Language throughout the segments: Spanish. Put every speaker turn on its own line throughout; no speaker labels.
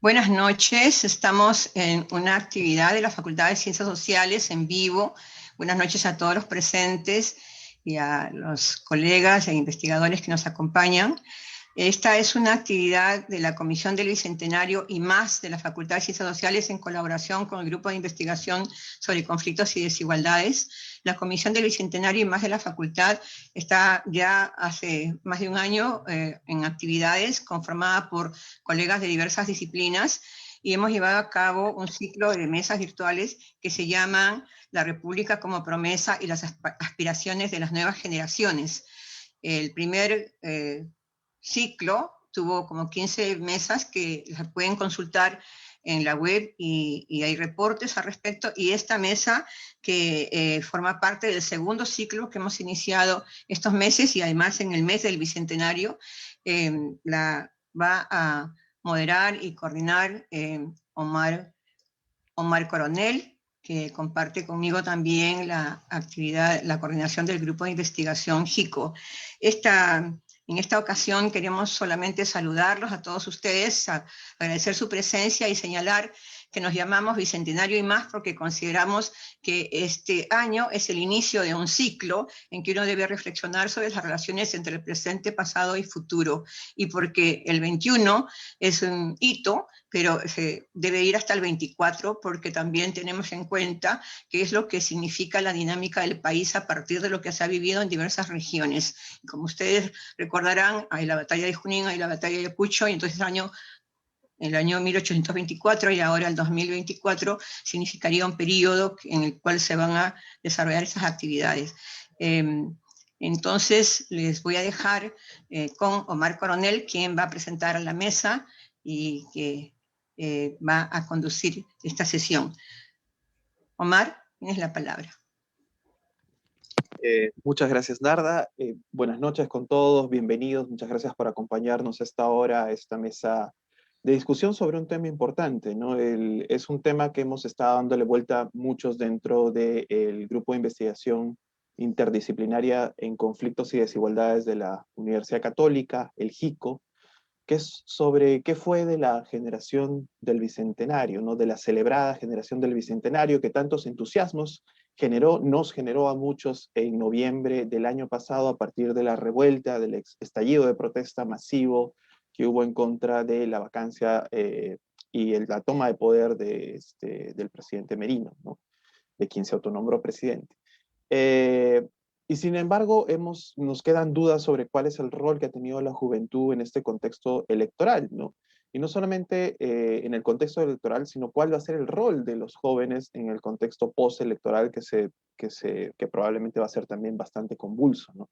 Buenas noches, estamos en una actividad de la Facultad de Ciencias Sociales en vivo. Buenas noches a todos los presentes y a los colegas e investigadores que nos acompañan. Esta es una actividad de la Comisión del Bicentenario y más de la Facultad de Ciencias Sociales en colaboración con el Grupo de Investigación sobre Conflictos y Desigualdades. La Comisión del Bicentenario y más de la Facultad está ya hace más de un año en actividades conformada por colegas de diversas disciplinas y hemos llevado a cabo un ciclo de mesas virtuales que se llaman La República como promesa y las aspiraciones de las nuevas generaciones. El primer ciclo tuvo como 15 mesas que las pueden consultar en la web y hay reportes al respecto. Y esta mesa que forma parte del segundo ciclo que hemos iniciado estos meses y además en el mes del Bicentenario, la va a moderar y coordinar Omar Coronel, que comparte conmigo también la actividad, la coordinación del grupo de investigación JICO. En esta ocasión queremos solamente saludarlos a todos ustedes, agradecer su presencia y señalar que nos llamamos Bicentenario y más porque consideramos que este año es el inicio de un ciclo en que uno debe reflexionar sobre las relaciones entre el presente, pasado y futuro, y porque el 21 es un hito, pero se debe ir hasta el 24 porque también tenemos en cuenta qué es lo que significa la dinámica del país a partir de lo que se ha vivido en diversas regiones. Como ustedes recordarán, hay la batalla de Junín, hay la batalla de Ayacucho, y entonces el año 1824 y ahora el 2024 significaría un periodo en el cual se van a desarrollar esas actividades. Eh, entonces les voy a dejar con Omar Coronel, quien va a presentar a la mesa y que va a conducir esta sesión. Omar, tienes la palabra.
Muchas gracias, Narda. Buenas noches con todos, bienvenidos. Muchas gracias por acompañarnos a esta hora, a esta mesa de discusión sobre un tema importante, ¿no? Es un tema que hemos estado dándole vuelta muchos dentro del grupo de investigación interdisciplinaria en conflictos y desigualdades de la Universidad Católica, el JICO, que es sobre qué fue de la generación del Bicentenario, ¿no? De la celebrada generación del Bicentenario que tantos entusiasmos nos generó a muchos en noviembre del año pasado a partir de la revuelta, del estallido de protesta masivo que hubo en contra de la vacancia y la toma de poder del presidente Merino, ¿no? De quien se autonombró presidente. Eh, y sin embargo, nos quedan dudas sobre cuál es el rol que ha tenido la juventud en este contexto electoral, ¿no? Y no solamente en el contexto electoral, sino cuál va a ser el rol de los jóvenes en el contexto postelectoral que probablemente va a ser también bastante convulso, ¿no?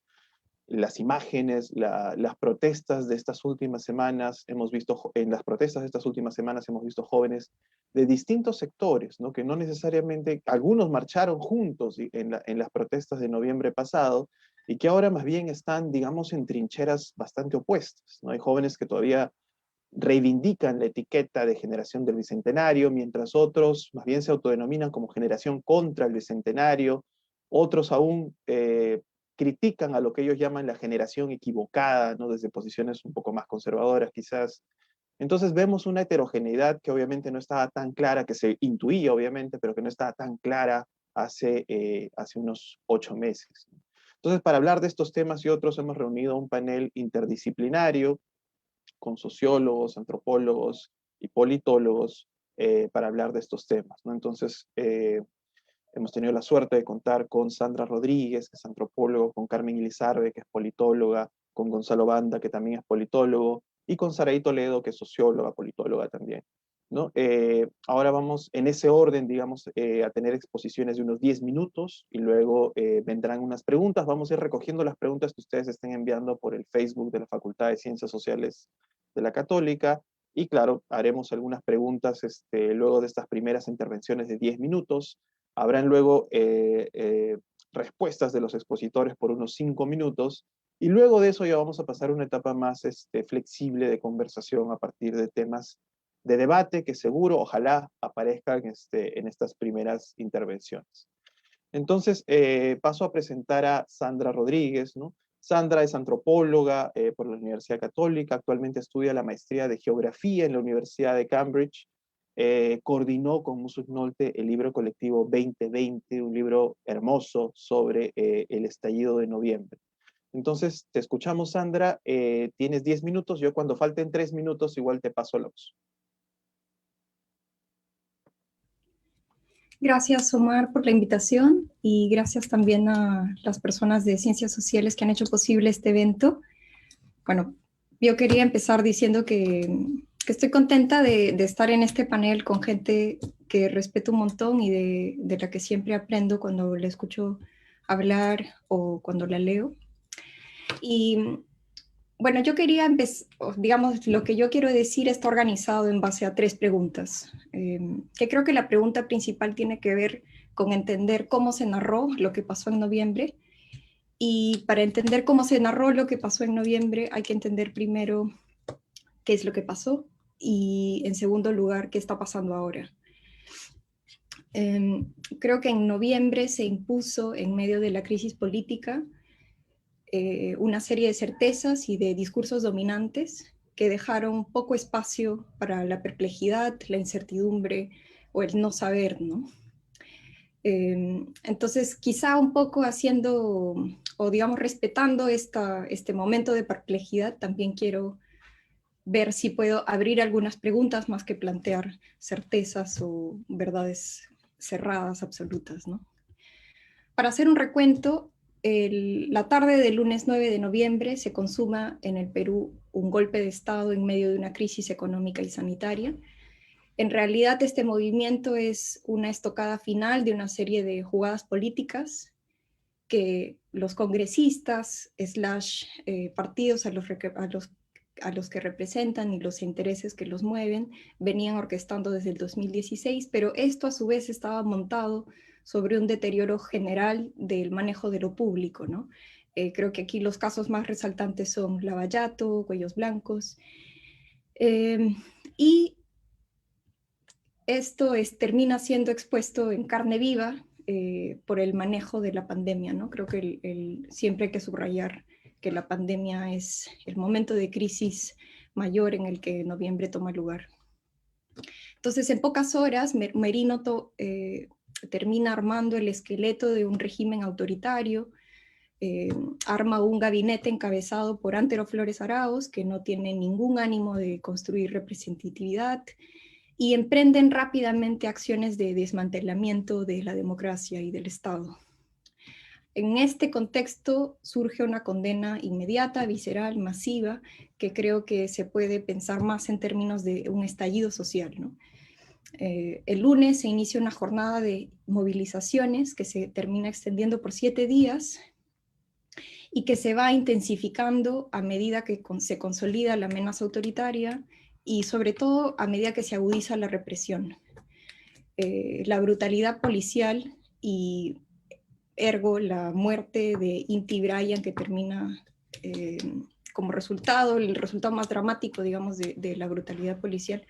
Las imágenes, las protestas de estas últimas semanas, en las protestas de estas últimas semanas hemos visto jóvenes de distintos sectores, ¿no? Que no necesariamente, algunos marcharon juntos en las protestas de noviembre pasado y que ahora más bien están, digamos, en trincheras bastante opuestas, ¿no? Hay jóvenes que todavía reivindican la etiqueta de generación del Bicentenario, mientras otros más bien se autodenominan como generación contra el Bicentenario, otros aún critican a lo que ellos llaman la generación equivocada, ¿no? Desde posiciones un poco más conservadoras quizás. Entonces vemos una heterogeneidad que obviamente no estaba tan clara, que se intuía obviamente, pero que no estaba tan clara hace unos 8 meses. Entonces, para hablar de estos temas y otros, hemos reunido un panel interdisciplinario con sociólogos, antropólogos y politólogos para hablar de estos temas, ¿no? Entonces, hemos tenido la suerte de contar con Sandra Rodríguez, que es antropólogo, con Carmen Ilizarbe, que es politóloga, con Gonzalo Banda, que también es politólogo, y con Saraí Toledo, que es socióloga, politóloga también, ¿no? Ahora vamos en ese orden, digamos, a tener exposiciones de unos 10 minutos y luego vendrán unas preguntas. Vamos a ir recogiendo las preguntas que ustedes estén enviando por el Facebook de la Facultad de Ciencias Sociales de la Católica. Y claro, haremos algunas preguntas luego de estas primeras intervenciones de 10 minutos. Habrán luego respuestas de los expositores por unos 5 minutos. Y luego de eso ya vamos a pasar a una etapa más flexible de conversación a partir de temas de debate que seguro, ojalá, aparezcan en estas primeras intervenciones. Entonces, paso a presentar a Sandra Rodríguez, ¿no? Sandra es antropóloga por la Universidad Católica, actualmente estudia la maestría de Geografía en la Universidad de Cambridge. Coordinó con Musus Nolte el libro colectivo 2020, un libro hermoso sobre el estallido de noviembre. Entonces, te escuchamos, Sandra. Tienes 10 minutos. Yo cuando falten 3 minutos igual te paso la voz.
Gracias, Omar, por la invitación y gracias también a las personas de Ciencias Sociales que han hecho posible este evento. Bueno, yo quería empezar diciendo que estoy contenta de estar en este panel con gente que respeto un montón y de la que siempre aprendo cuando la escucho hablar o cuando la leo. Y bueno, yo quería empezar, digamos, lo que yo quiero decir está organizado en base a 3 preguntas, que creo que la pregunta principal tiene que ver con entender cómo se narró lo que pasó en noviembre, y para entender cómo se narró lo que pasó en noviembre hay que entender primero qué es lo que pasó y en segundo lugar qué está pasando ahora. Creo que en noviembre se impuso en medio de la crisis política una serie de certezas y de discursos dominantes que dejaron poco espacio para la perplejidad, la incertidumbre o el no saber, ¿no? Entonces, quizá un poco haciendo, o digamos, respetando este momento de perplejidad, también quiero ver si puedo abrir algunas preguntas más que plantear certezas o verdades cerradas, absolutas, ¿no? Para hacer un recuento, la tarde del lunes 9 de noviembre se consuma en el Perú un golpe de Estado en medio de una crisis económica y sanitaria. En realidad, este movimiento es una estocada final de una serie de jugadas políticas que los congresistas / partidos a los que representan y los intereses que los mueven venían orquestando desde el 2016, pero esto a su vez estaba montado sobre un deterioro general del manejo de lo público, ¿no? Creo que aquí los casos más resaltantes son Lavallato, Cuellos Blancos, y esto termina siendo expuesto en carne viva por el manejo de la pandemia, ¿no? Creo que siempre hay que subrayar que la pandemia es el momento de crisis mayor en el que noviembre toma lugar. Entonces, en pocas horas, Merino termina armando el esqueleto de un régimen autoritario, arma un gabinete encabezado por Antero Flores Arauz, que no tiene ningún ánimo de construir representatividad, y emprenden rápidamente acciones de desmantelamiento de la democracia y del Estado. En este contexto surge una condena inmediata, visceral, masiva, que creo que se puede pensar más en términos de un estallido social, ¿no? El lunes se inicia una jornada de movilizaciones que se termina extendiendo por 7 días y que se va intensificando a medida que se consolida la amenaza autoritaria y sobre todo a medida que se agudiza la represión. La brutalidad policial y ergo la muerte de Inti Brian, que termina como resultado, el resultado más dramático, digamos, de la brutalidad policial,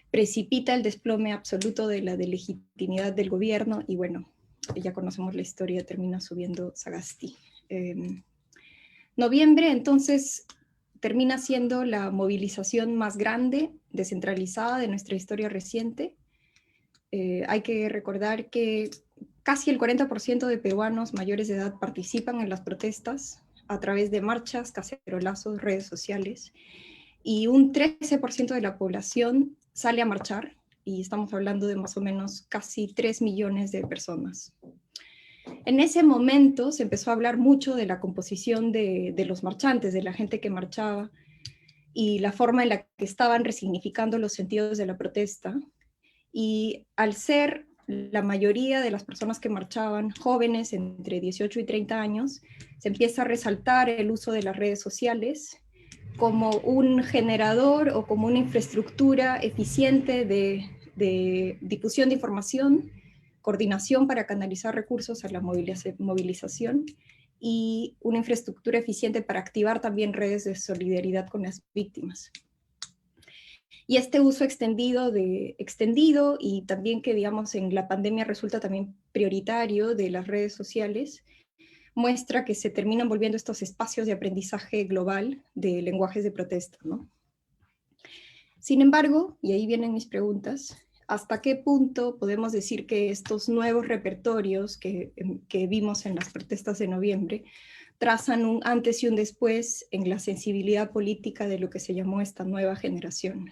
precipita el desplome absoluto de la legitimidad del gobierno y bueno, ya conocemos la historia, termina subiendo Sagasti. Noviembre, entonces, termina siendo la movilización más grande, descentralizada de nuestra historia reciente. Hay que recordar que casi el 40% de peruanos mayores de edad participan en las protestas a través de marchas, cacerolazos, redes sociales, y un 13% de la población sale a marchar, y estamos hablando de más o menos casi 3 millones de personas. En ese momento se empezó a hablar mucho de la composición de los marchantes, de la gente que marchaba, y la forma en la que estaban resignificando los sentidos de la protesta. Y al ser la mayoría de las personas que marchaban jóvenes entre 18 y 30 años, se empieza a resaltar el uso de las redes sociales como un generador o como una infraestructura eficiente de difusión de información, coordinación para canalizar recursos a la movilización y una infraestructura eficiente para activar también redes de solidaridad con las víctimas. Y este uso extendido y también que, digamos, en la pandemia resulta también prioritario de las redes sociales, muestra que se terminan volviendo estos espacios de aprendizaje global de lenguajes de protesta, ¿no? Sin embargo, y ahí vienen mis preguntas, ¿hasta qué punto podemos decir que estos nuevos repertorios que vimos en las protestas de noviembre trazan un antes y un después en la sensibilidad política de lo que se llamó esta nueva generación?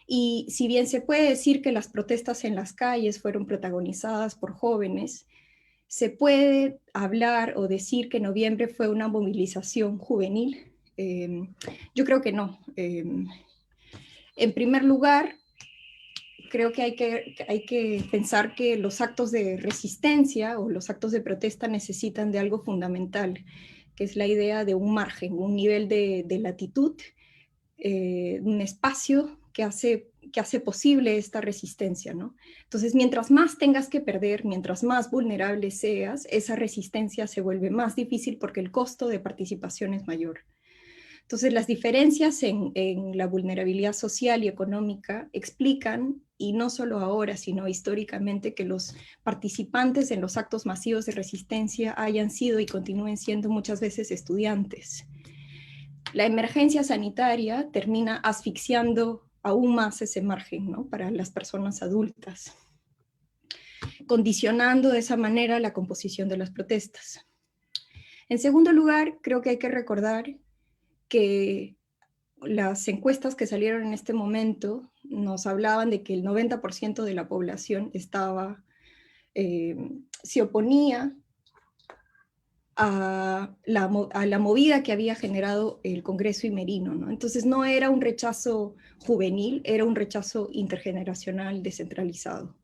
Y si bien se puede decir que las protestas en las calles fueron protagonizadas por jóvenes, ¿se puede hablar o decir que noviembre fue una movilización juvenil? Yo creo que no. En primer lugar, creo que hay que pensar que los actos de resistencia o los actos de protesta necesitan de algo fundamental, que es la idea de un margen, un nivel de latitud, un espacio que hace posible esta resistencia, ¿no? Entonces, mientras más tengas que perder, mientras más vulnerable seas, esa resistencia se vuelve más difícil porque el costo de participación es mayor. Entonces, las diferencias en la vulnerabilidad social y económica explican, y no solo ahora, sino históricamente, que los participantes en los actos masivos de resistencia hayan sido y continúen siendo muchas veces estudiantes. La emergencia sanitaria termina asfixiando aún más ese margen, ¿no?, para las personas adultas, condicionando de esa manera la composición de las protestas. En segundo lugar, creo que hay que recordar que las encuestas que salieron en este momento nos hablaban de que el 90% de la población se oponía a la movida que había generado el Congreso Imerino, ¿no? Entonces no era un rechazo juvenil, era un rechazo intergeneracional descentralizado.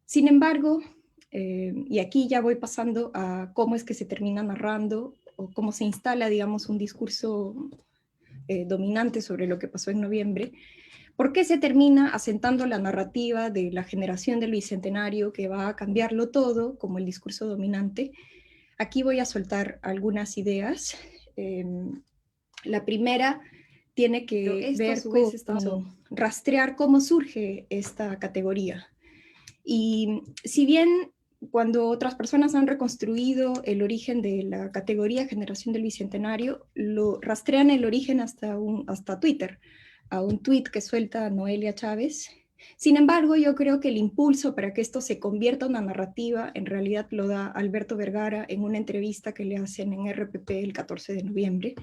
Sin embargo, y aquí ya voy pasando a cómo es que se termina narrando o cómo se instala, digamos, un discurso dominante sobre lo que pasó en noviembre. ¿Por qué se termina asentando la narrativa de la generación del Bicentenario que va a cambiarlo todo como el discurso dominante? Aquí voy a soltar algunas ideas. La primera tiene que ver con rastrear cómo surge esta categoría. Y si bien cuando otras personas han reconstruido el origen de la categoría Generación del Bicentenario, lo rastrean el origen hasta Twitter, a un tweet que suelta Noelia Chávez. Sin embargo, yo creo que el impulso para que esto se convierta en una narrativa en realidad lo da Alberto Vergara en una entrevista que le hacen en RPP el 14 de noviembre.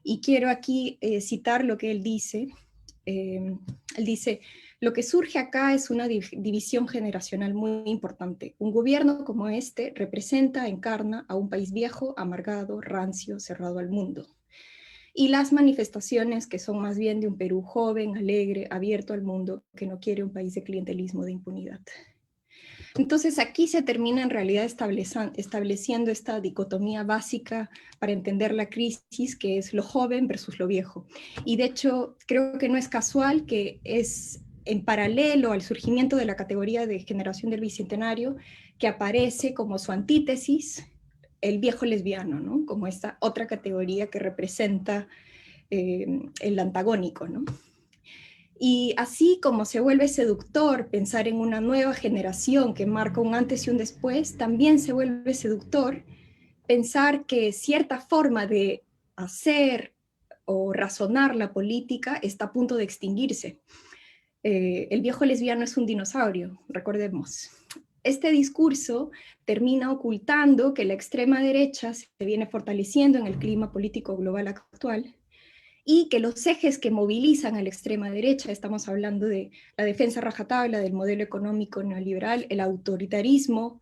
Y quiero aquí citar lo que él dice. Él dice: lo que surge acá es una división generacional muy importante. Un gobierno como este representa, encarna a un país viejo, amargado, rancio, cerrado al mundo. Y las manifestaciones que son más bien de un Perú joven, alegre, abierto al mundo, que no quiere un país de clientelismo, de impunidad. Entonces aquí se termina en realidad estableciendo esta dicotomía básica para entender la crisis, que es lo joven versus lo viejo. Y de hecho creo que no es casual que es en paralelo al surgimiento de la categoría de Generación del Bicentenario que aparece como su antítesis el viejo lesbiano, ¿no?, como esta otra categoría que representa el antagónico, ¿no? Y así como se vuelve seductor pensar en una nueva generación que marca un antes y un después, también se vuelve seductor pensar que cierta forma de hacer o razonar la política está a punto de extinguirse. El viejo lesbiano es un dinosaurio, recordemos. Este discurso termina ocultando que la extrema derecha se viene fortaleciendo en el clima político global actual y que los ejes que movilizan a la extrema derecha, estamos hablando de la defensa rajatabla del modelo económico neoliberal, el autoritarismo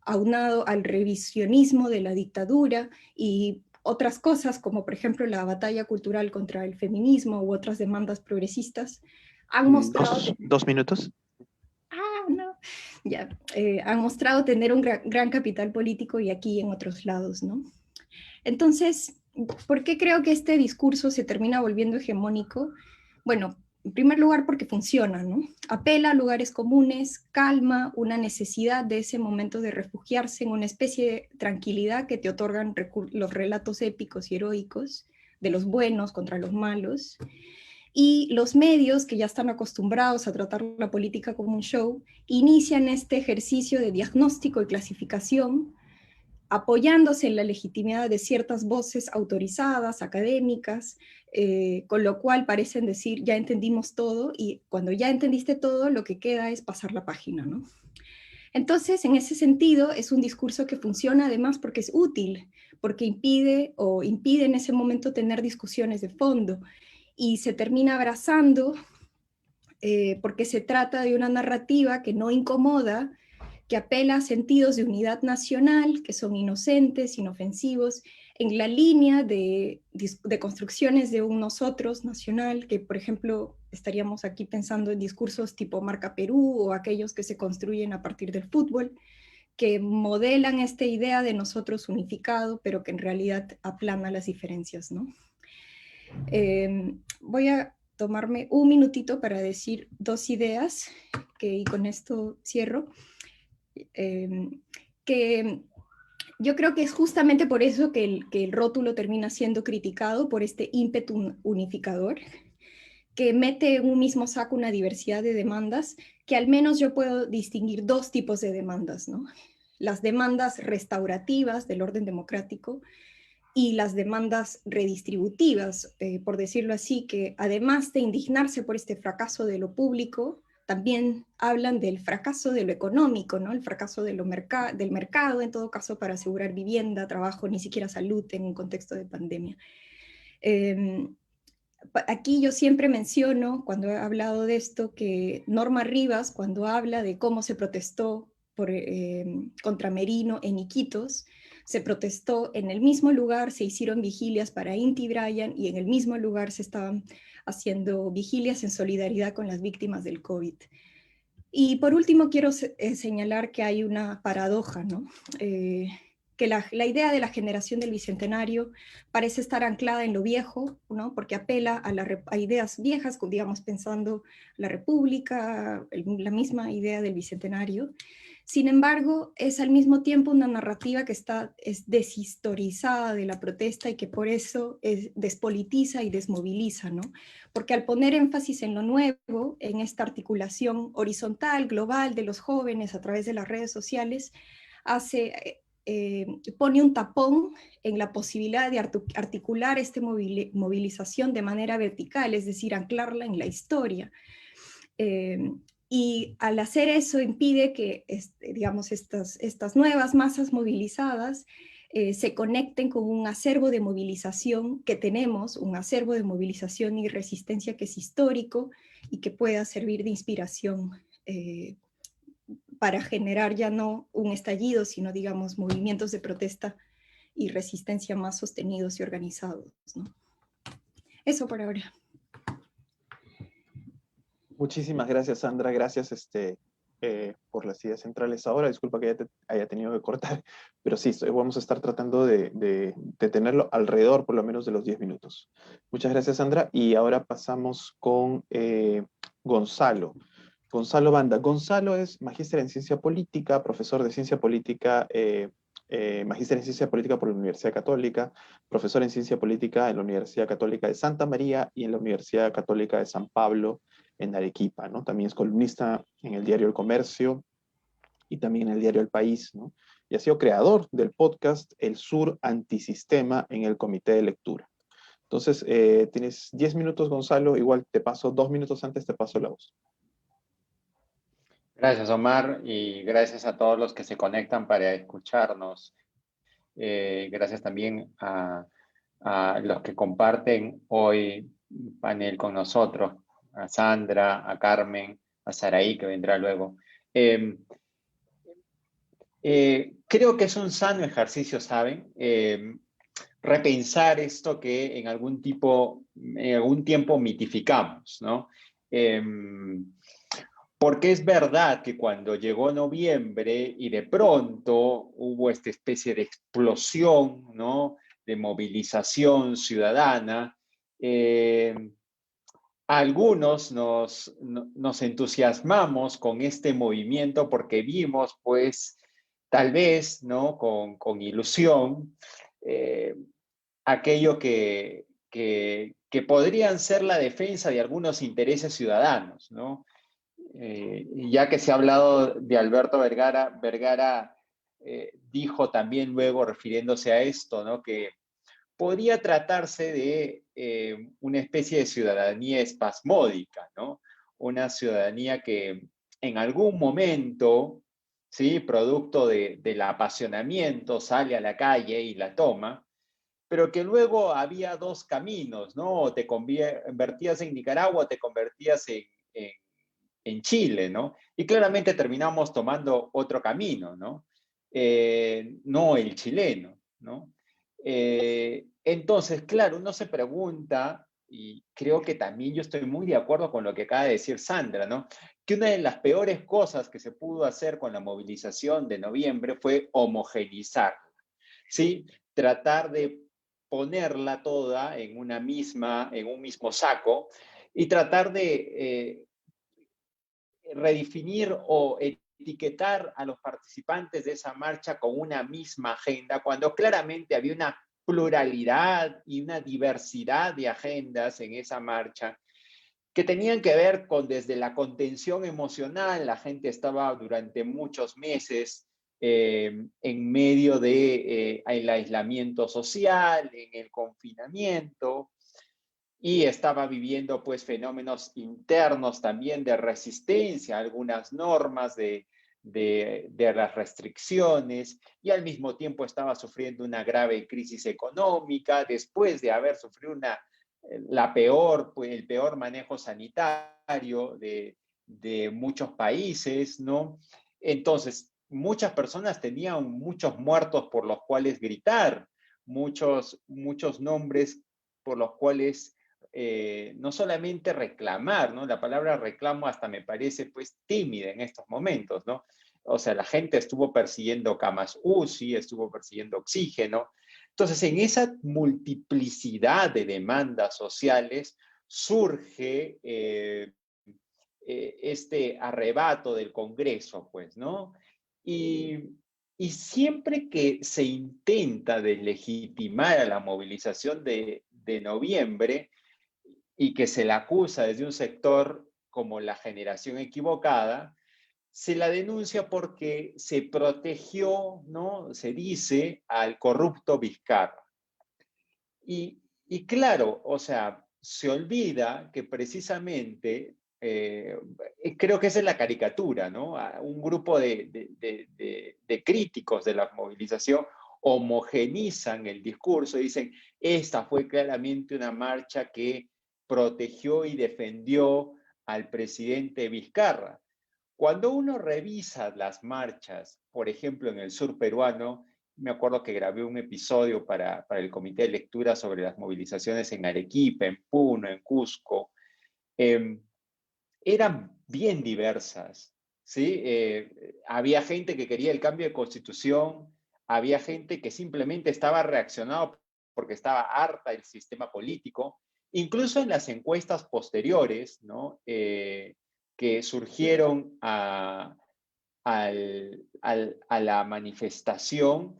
aunado al revisionismo de la dictadura y otras cosas como por ejemplo la batalla cultural contra el feminismo u otras demandas progresistas, han mostrado...
¿Dos minutos?
No. Ya, han mostrado tener un gran capital político y aquí en otros lados, ¿no? Entonces, ¿por qué creo que este discurso se termina volviendo hegemónico? Bueno, en primer lugar porque funciona, ¿no? Apela a lugares comunes, calma una necesidad de ese momento de refugiarse en una especie de tranquilidad que te otorgan los relatos épicos y heroicos de los buenos contra los malos. Y los medios, que ya están acostumbrados a tratar la política como un show, inician este ejercicio de diagnóstico y clasificación apoyándose en la legitimidad de ciertas voces autorizadas, académicas, con lo cual parecen decir, ya entendimos todo, y cuando ya entendiste todo, lo que queda es pasar la página, ¿no? Entonces, en ese sentido, es un discurso que funciona además porque es útil, porque impide en ese momento tener discusiones de fondo, y se termina abrazando porque se trata de una narrativa que no incomoda, que apela a sentidos de unidad nacional, que son inocentes, inofensivos, en la línea de construcciones de un nosotros nacional, que por ejemplo estaríamos aquí pensando en discursos tipo Marca Perú o aquellos que se construyen a partir del fútbol, que modelan esta idea de nosotros unificado, pero que en realidad aplana las diferencias, ¿no? Voy a tomarme un minutito para decir dos ideas, y con esto cierro. Que yo creo que es justamente por eso que el rótulo termina siendo criticado, por este ímpetu unificador, que mete en un mismo saco una diversidad de demandas, que al menos yo puedo distinguir dos tipos de demandas, ¿no? Las demandas restaurativas del orden democrático y las demandas redistributivas, por decirlo así, que además de indignarse por este fracaso de lo público, también hablan del fracaso de lo económico, ¿no? El fracaso de del mercado, en todo caso, para asegurar vivienda, trabajo, ni siquiera salud en un contexto de pandemia. Aquí yo siempre menciono, cuando he hablado de esto, que Norma Rivas, cuando habla de cómo se protestó contra Merino en Iquitos, se protestó en el mismo lugar, se hicieron vigilias para Inti Brian, y en el mismo lugar se estaban haciendo vigilias en solidaridad con las víctimas del COVID. Y por último quiero señalar que hay una paradoja, ¿no? Que la idea de la generación del Bicentenario parece estar anclada en lo viejo, ¿no? Porque apela a ideas viejas, digamos, pensando la República, la misma idea del Bicentenario. Sin embargo, es al mismo tiempo una narrativa que es deshistorizada de la protesta, y que por eso despolitiza y desmoviliza, ¿no? Porque al poner énfasis en lo nuevo, en esta articulación horizontal, global de los jóvenes a través de las redes sociales, pone un tapón en la posibilidad de articular esta movilización de manera vertical, es decir, anclarla en la historia. Y al hacer eso impide que, digamos, estas nuevas masas movilizadas se conecten con un acervo de movilización que tenemos, un acervo de movilización y resistencia que es histórico y que pueda servir de inspiración para generar ya no un estallido, sino, digamos, movimientos de protesta y resistencia más sostenidos y organizados, ¿no? Eso por ahora.
Muchísimas gracias, Sandra. Gracias por las ideas centrales ahora. Disculpa que te haya tenido que cortar, pero sí, vamos a estar tratando de tenerlo alrededor por lo menos de los 10 minutos. Muchas gracias, Sandra. Y ahora pasamos con Gonzalo. Gonzalo Banda. Gonzalo es magíster en ciencia política, profesor de ciencia política, magíster en ciencia política por la Universidad Católica, profesor en ciencia política en la Universidad Católica de Santa María y en la Universidad Católica de San Pablo, en Arequipa, ¿no? También es columnista en el diario El Comercio y también en el diario El País, ¿no? Y ha sido creador del podcast El Sur Antisistema en el Comité de Lectura. Entonces, tienes 10 minutos, Gonzalo. Igual te paso 2 minutos antes, te paso la voz.
Gracias, Omar, y gracias a todos los que se conectan para escucharnos. Gracias también a los que comparten hoy panel con nosotros, a Sandra, a Carmen, a Saraí, que vendrá luego. Creo que es un sano ejercicio, ¿saben? Repensar esto que en algún tiempo mitificamos, ¿no? Porque es verdad que cuando llegó noviembre y de pronto hubo esta especie de explosión, ¿no?, de movilización ciudadana, algunos nos entusiasmamos con este movimiento porque vimos, pues, tal vez, ¿no?, con ilusión, aquello que podrían ser la defensa de algunos intereses ciudadanos, ¿no? Ya que se ha hablado de Alberto Vergara dijo también luego, refiriéndose a esto, ¿no? Que podría tratarse de una especie de ciudadanía espasmódica, ¿no? Una ciudadanía que en algún momento, ¿sí? Producto del apasionamiento, sale a la calle y la toma, pero que luego había dos caminos, ¿no? O te convertías en Nicaragua o te convertías en Chile, ¿no? Y claramente terminamos tomando otro camino, ¿no? No el chileno, ¿no? Entonces, claro, uno se pregunta, y creo que también yo estoy muy de acuerdo con lo que acaba de decir Sandra, ¿no? Que una de las peores cosas que se pudo hacer con la movilización de noviembre fue homogeneizar, ¿sí? Tratar de ponerla toda en un mismo saco y tratar de redefinir o etiquetar a los participantes de esa marcha con una misma agenda, cuando claramente había una pluralidad y una diversidad de agendas en esa marcha que tenían que ver con desde la contención emocional. La gente estaba durante muchos meses en medio del aislamiento social, en el confinamiento, y estaba viviendo pues fenómenos internos también de resistencia a algunas normas de las restricciones, y al mismo tiempo estaba sufriendo una grave crisis económica después de haber sufrido el peor manejo sanitario de muchos países, ¿no? Entonces, muchas personas tenían muchos muertos por los cuales gritar, muchos nombres por los cuales no solamente reclamar, ¿no? La palabra reclamo hasta me parece pues tímida en estos momentos, ¿no? O sea, la gente estuvo persiguiendo camas UCI, estuvo persiguiendo oxígeno. Entonces, en esa multiplicidad de demandas sociales surge este arrebato del Congreso, pues, ¿no? Y siempre que se intenta deslegitimar a la movilización de noviembre, y que se la acusa desde un sector como la generación equivocada, se la denuncia porque se protegió, ¿no? Se dice, al corrupto Vizcarra. Y claro, o sea, se olvida que precisamente, creo que esa es la caricatura, ¿no? Un grupo de críticos de la movilización homogenizan el discurso y dicen, esta fue claramente una marcha que protegió y defendió al presidente Vizcarra. Cuando uno revisa las marchas, por ejemplo, en el sur peruano, me acuerdo que grabé un episodio para el comité de lectura sobre las movilizaciones en Arequipa, en Puno, en Cusco. Eran bien diversas, ¿sí? Había gente que quería el cambio de constitución, había gente que simplemente estaba reaccionando porque estaba harta del sistema político. Incluso en las encuestas posteriores, ¿no? Que surgieron a la manifestación,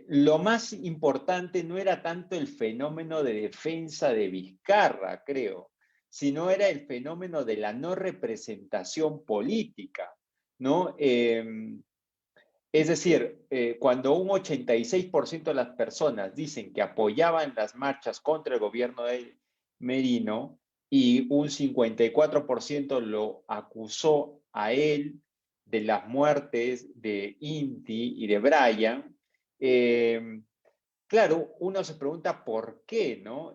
lo más importante no era tanto el fenómeno de defensa de Vizcarra, creo, sino era el fenómeno de la no representación política, ¿no? Es decir, cuando un 86% de las personas dicen que apoyaban las marchas contra el gobierno de Merino y un 54% lo acusó a él de las muertes de Inti y de Brian, claro, uno se pregunta por qué, ¿no?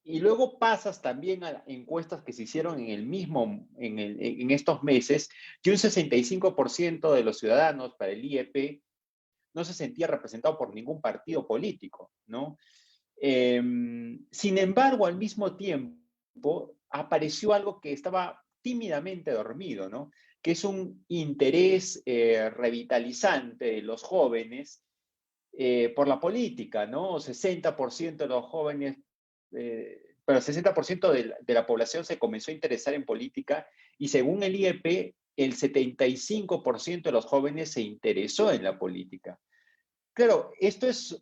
Y luego pasas también a encuestas que se hicieron en estos meses, que un 65% de los ciudadanos para el IEP no se sentía representado por ningún partido político, ¿no? Sin embargo, al mismo tiempo, apareció algo que estaba tímidamente dormido, ¿no? Que es un interés revitalizante de los jóvenes por la política, ¿no? 60% de los jóvenes, pero 60% de la población se comenzó a interesar en política, y según el IEP, el 75% de los jóvenes se interesó en la política. Claro, estos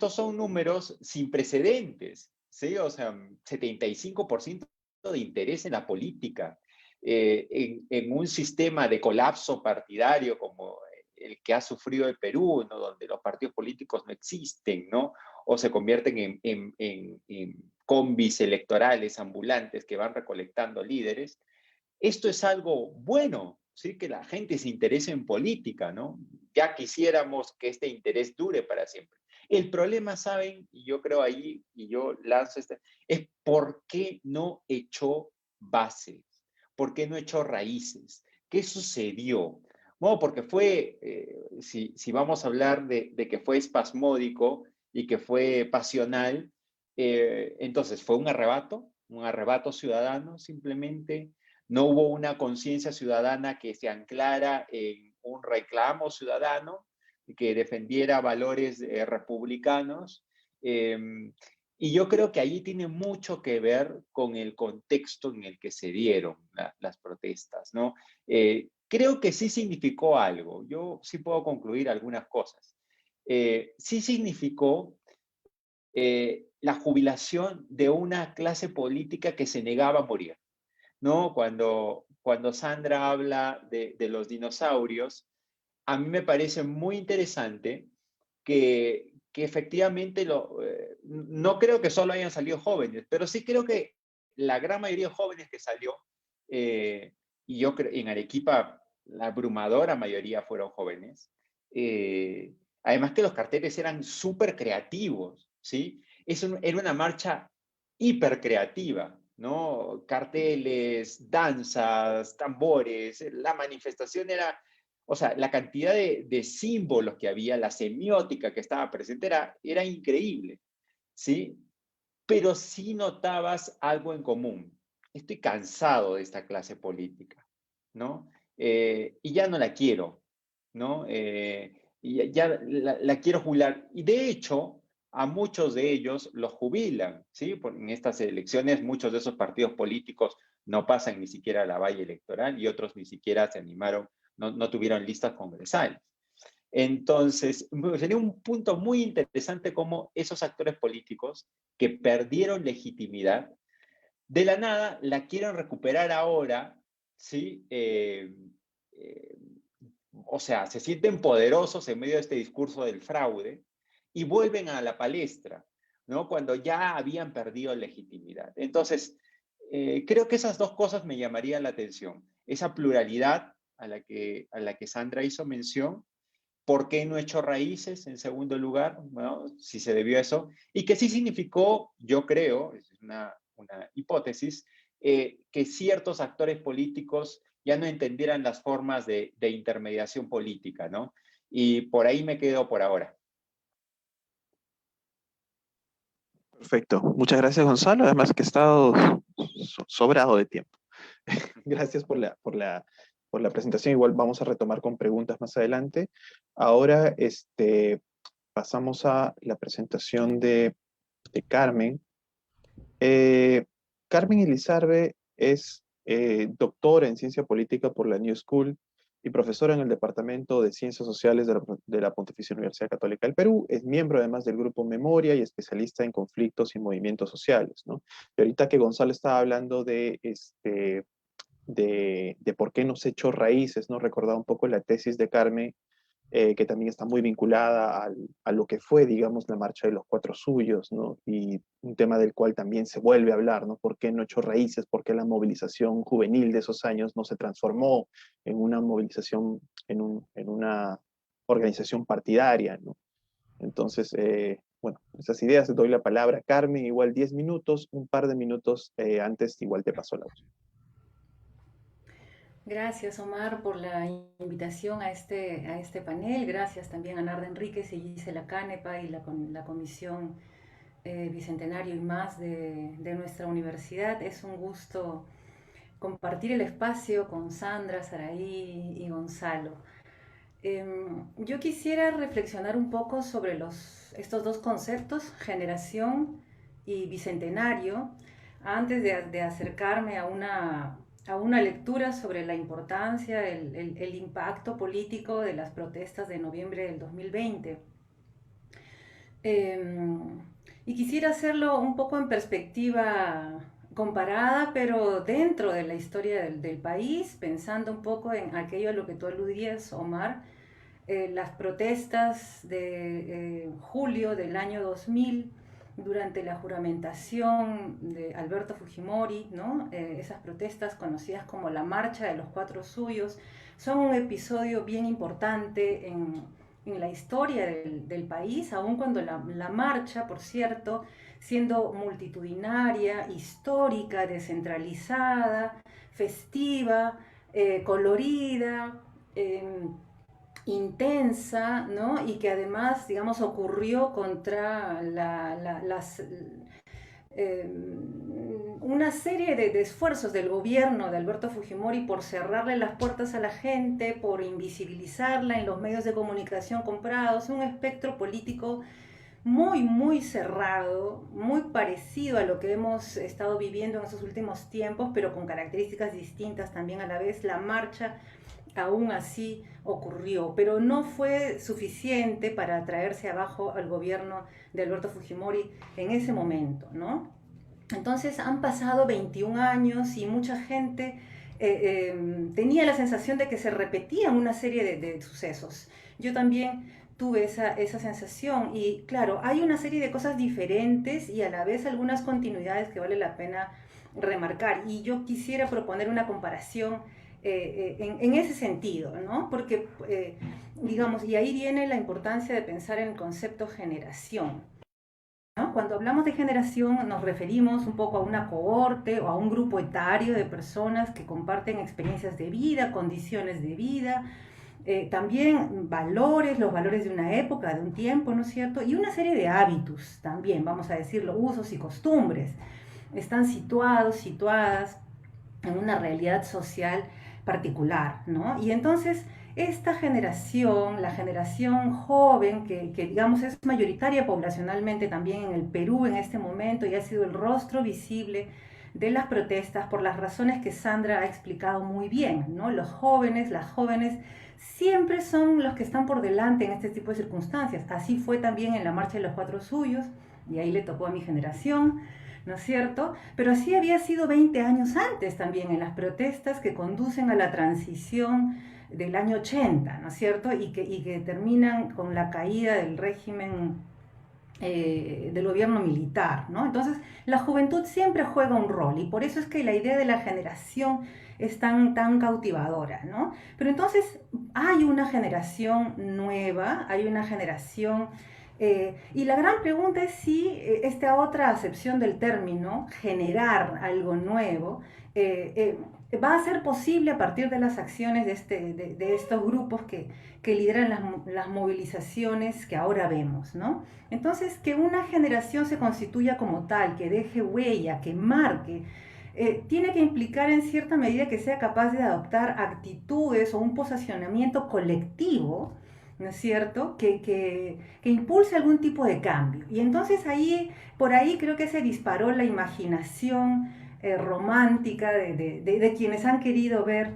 son números sin precedentes, ¿sí? O sea, 75% de interés en la política, en un sistema de colapso partidario como el que ha sufrido el Perú, ¿no? Donde los partidos políticos no existen, ¿no? O se convierten en combis electorales ambulantes que van recolectando líderes. Esto es algo bueno, ¿sí? Que la gente se interese en política, ¿no? Ya quisiéramos que este interés dure para siempre. El problema, ¿saben? Y yo creo ahí, y yo lanzo es por qué no echó bases, por qué no echó raíces, qué sucedió. Bueno, porque fue, si vamos a hablar de que fue espasmódico y que fue pasional, entonces fue un arrebato ciudadano simplemente. No hubo una conciencia ciudadana que se anclara en un reclamo ciudadano, que defendiera valores republicanos. Y yo creo que ahí tiene mucho que ver con el contexto en el que se dieron las protestas, ¿no? Creo que sí significó algo. Yo sí puedo concluir algunas cosas. Sí significó la jubilación de una clase política que se negaba a morir, ¿no? Cuando Sandra habla de los dinosaurios, a mí me parece muy interesante que efectivamente no creo que solo hayan salido jóvenes, pero sí creo que la gran mayoría de jóvenes que salió, y yo creo en Arequipa la abrumadora mayoría fueron jóvenes, además que los carteles eran súper creativos, ¿sí? Era una marcha hiper creativa, ¿no? Carteles, danzas, tambores, la manifestación era, o sea, la cantidad de símbolos que había, la semiótica que estaba presente era increíble, ¿sí? Pero sí notabas algo en común. Estoy cansado de esta clase política, ¿no? Y ya no la quiero, ¿no? Y ya la quiero jubilar. Y de hecho, a muchos de ellos los jubilan, ¿sí? En estas elecciones muchos de esos partidos políticos no pasan ni siquiera a la valla electoral y otros ni siquiera se animaron, no tuvieron listas congresales. Entonces, sería un punto muy interesante cómo esos actores políticos que perdieron legitimidad, de la nada la quieren recuperar ahora, ¿sí? O sea, se sienten poderosos en medio de este discurso del fraude y vuelven a la palestra, ¿no? Cuando ya habían perdido legitimidad. Entonces, creo que esas dos cosas me llamarían la atención. Esa pluralidad a la que Sandra hizo mención. ¿Por qué no echó raíces en segundo lugar? Bueno, si se debió a eso. Y que sí significó, yo creo, es una hipótesis, que ciertos actores políticos ya no entendieran las formas de intermediación política, ¿no? Y por ahí me quedo por ahora.
Perfecto. Muchas gracias, Gonzalo. Además que he estado sobrado de tiempo. Gracias por la presentación. Igual vamos a retomar con preguntas más adelante. Ahora pasamos a la presentación de Carmen. Carmen Elizarbe es doctora en ciencia política por la New School y profesora en el Departamento de Ciencias Sociales de la Pontificia Universidad Católica del Perú. Es miembro además del Grupo Memoria y especialista en conflictos y movimientos sociales, ¿no? Y ahorita que Gonzalo estaba hablando de por qué nos echó raíces, ¿no? Recordaba un poco la tesis de Carmen, que también está muy vinculada a lo que fue, digamos, la marcha de los Cuatro Suyos, ¿no? Y un tema del cual también se vuelve a hablar, ¿no? ¿Por qué no echó raíces? ¿Por qué la movilización juvenil de esos años no se transformó en una movilización, en una organización partidaria, ¿no? Entonces, bueno, esas ideas, doy la palabra a Carmen, igual 10 minutos, un par de minutos antes, igual te paso la voz.
Gracias, Omar, por la invitación a este panel. Gracias también a Narda Enríquez y Gisela Canepa y la Comisión Bicentenario y más de nuestra universidad. Es un gusto compartir el espacio con Sandra, Saraí y Gonzalo. Yo quisiera reflexionar un poco sobre estos dos conceptos, generación y bicentenario, antes de acercarme a una lectura sobre la importancia, el impacto político de las protestas de noviembre del 2020. Y quisiera hacerlo un poco en perspectiva comparada, pero dentro de la historia del país, pensando un poco en aquello a lo que tú aludías, Omar, las protestas de julio del año 2000, durante la juramentación de Alberto Fujimori, ¿no? Esas protestas conocidas como la Marcha de los Cuatro Suyos, son un episodio bien importante en la historia del país, aun cuando la marcha, por cierto, siendo multitudinaria, histórica, descentralizada, festiva, colorida, intensa, ¿no? Y que además, digamos, ocurrió contra una serie de esfuerzos del gobierno de Alberto Fujimori por cerrarle las puertas a la gente, por invisibilizarla en los medios de comunicación comprados, un espectro político muy, muy cerrado, muy parecido a lo que hemos estado viviendo en esos últimos tiempos, pero con características distintas también a la vez. La marcha aún así ocurrió, pero no fue suficiente para traerse abajo al gobierno de Alberto Fujimori en ese momento, ¿no? Entonces han pasado 21 años y mucha gente tenía la sensación de que se repetían una serie de sucesos. Yo también tuve esa sensación y claro, hay una serie de cosas diferentes y a la vez algunas continuidades que vale la pena remarcar, y yo quisiera proponer una comparación en ese sentido, ¿no? Porque, digamos, y ahí viene la importancia de pensar en el concepto generación, ¿no? Cuando hablamos de generación nos referimos un poco a una cohorte o a un grupo etario de personas que comparten experiencias de vida, condiciones de vida, también valores, los valores de una época, de un tiempo, ¿no es cierto? Y una serie de hábitos también, vamos a decirlo, usos y costumbres. Están situadas en una realidad social particular, ¿no? Y entonces esta generación, la generación joven, que digamos es mayoritaria poblacionalmente también en el Perú en este momento y ha sido el rostro visible de las protestas por las razones que Sandra ha explicado muy bien, ¿no? Los jóvenes, las jóvenes siempre son los que están por delante en este tipo de circunstancias. Así fue también en la Marcha de los Cuatro Suyos, y ahí le tocó a mi generación, ¿no es cierto? Pero así había sido 20 años antes también en las protestas que conducen a la transición del año 80, ¿no es cierto? Y que terminan con la caída del régimen del gobierno militar, ¿no? Entonces, la juventud siempre juega un rol y por eso es que la idea de la generación es tan cautivadora, ¿no? Pero entonces hay una generación nueva, hay una generación... y la gran pregunta es si esta otra acepción del término, generar algo nuevo, va a ser posible a partir de las acciones de estos grupos que lideran las movilizaciones que ahora vemos, ¿no? Entonces, que una generación se constituya como tal, que deje huella, que marque, tiene que implicar en cierta medida que sea capaz de adoptar actitudes o un posicionamiento colectivo, ¿no es cierto?, que impulse algún tipo de cambio. Y entonces por ahí creo que se disparó la imaginación romántica de quienes han querido ver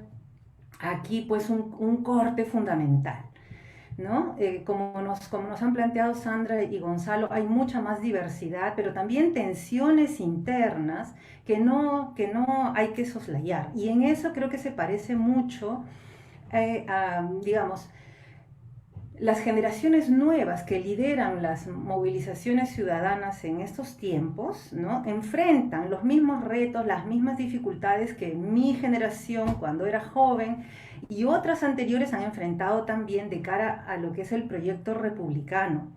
aquí pues un corte fundamental, ¿no? Como nos han planteado Sandra y Gonzalo, hay mucha más diversidad, pero también tensiones internas que no hay que soslayar. Y en eso creo que se parece mucho digamos, las generaciones nuevas que lideran las movilizaciones ciudadanas en estos tiempos, ¿no?, enfrentan los mismos retos, las mismas dificultades que mi generación cuando era joven y otras anteriores han enfrentado también de cara a lo que es el proyecto republicano,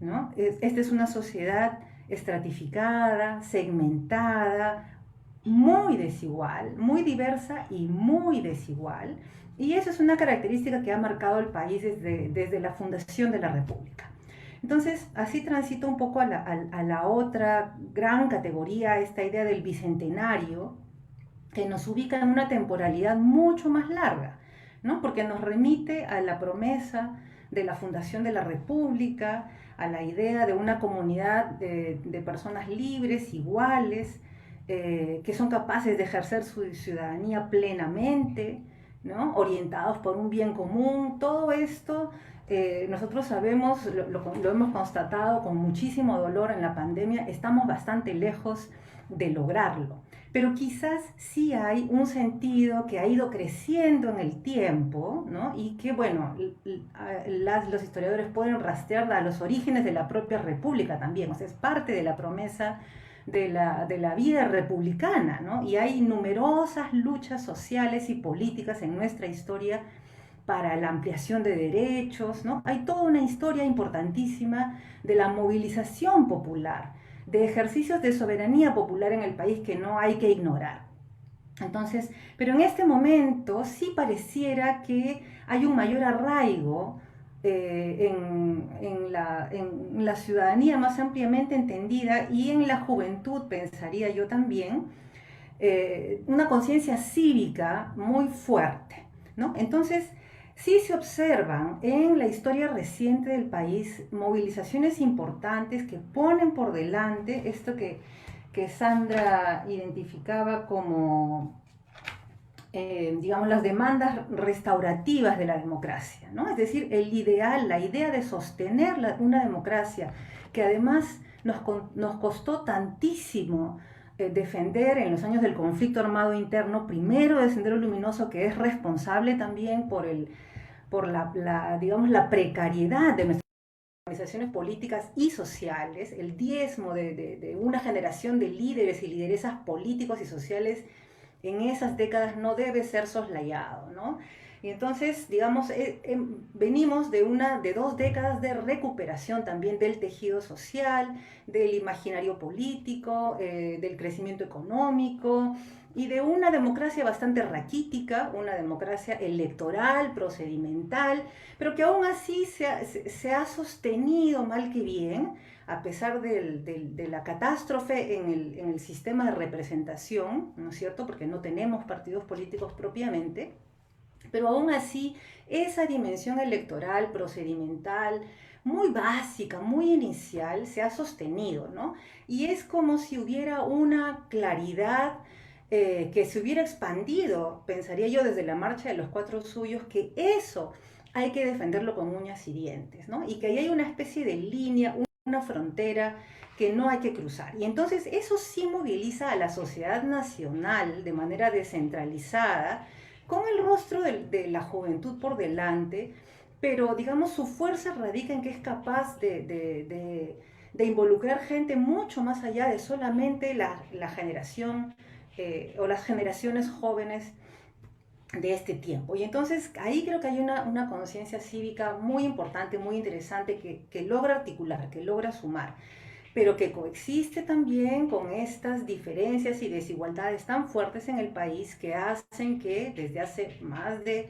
¿no? Esta es una sociedad estratificada, segmentada, muy desigual, muy diversa y muy desigual. Y eso es una característica que ha marcado el país desde la fundación de la República. Entonces, así transito un poco a la otra gran categoría, esta idea del bicentenario, que nos ubica en una temporalidad mucho más larga, ¿no? Porque nos remite a la promesa de la fundación de la República, a la idea de una comunidad de personas libres, iguales, que son capaces de ejercer su ciudadanía plenamente, ¿no?, orientados por un bien común. Todo esto nosotros sabemos, lo hemos constatado con muchísimo dolor en la pandemia, estamos bastante lejos de lograrlo. Pero quizás sí hay un sentido que ha ido creciendo en el tiempo, ¿no? Y que, bueno, los historiadores pueden rastrear a los orígenes de la propia república también, o sea, es parte de la promesa de la vida republicana, ¿no? Y hay numerosas luchas sociales y políticas en nuestra historia para la ampliación de derechos, ¿no? Hay toda una historia importantísima de la movilización popular, de ejercicios de soberanía popular en el país que no hay que ignorar. Entonces, pero en este momento sí pareciera que hay un mayor arraigo en la ciudadanía más ampliamente entendida y en la juventud, pensaría yo también, una conciencia cívica muy fuerte, ¿no? Entonces, sí se observan en la historia reciente del país movilizaciones importantes que ponen por delante esto que Sandra identificaba como, digamos, las demandas restaurativas de la democracia, ¿no? Es decir, el ideal, la idea de sostener una democracia que además nos costó tantísimo defender en los años del conflicto armado interno, primero de Sendero Luminoso, que es responsable también por digamos, la precariedad de nuestras organizaciones políticas y sociales, el diezmo de una generación de líderes y lideresas políticos y sociales en esas décadas no debe ser soslayado, ¿no? Y entonces, digamos, venimos de 2 décadas de recuperación también del tejido social, del imaginario político, del crecimiento económico y de una democracia bastante raquítica, una democracia electoral, procedimental, pero que aún así se ha sostenido mal que bien, a pesar de la catástrofe en el sistema de representación, ¿no es cierto? Porque no tenemos partidos políticos propiamente, pero aún así esa dimensión electoral, procedimental, muy básica, muy inicial, se ha sostenido, ¿no? Y es como si hubiera una claridad que se hubiera expandido, pensaría yo, desde la Marcha de los Cuatro Suyos, que eso hay que defenderlo con uñas y dientes, ¿no? Y que ahí hay una especie de línea, una frontera que no hay que cruzar. Y entonces eso sí moviliza a la sociedad nacional de manera descentralizada, con el rostro de la juventud por delante, pero digamos su fuerza radica en que es capaz de involucrar gente mucho más allá de solamente la generación o las generaciones jóvenes de este tiempo. Y entonces ahí creo que hay una conciencia cívica muy importante, muy interesante, que logra articular, que logra sumar, pero que coexiste también con estas diferencias y desigualdades tan fuertes en el país que hacen que desde hace más de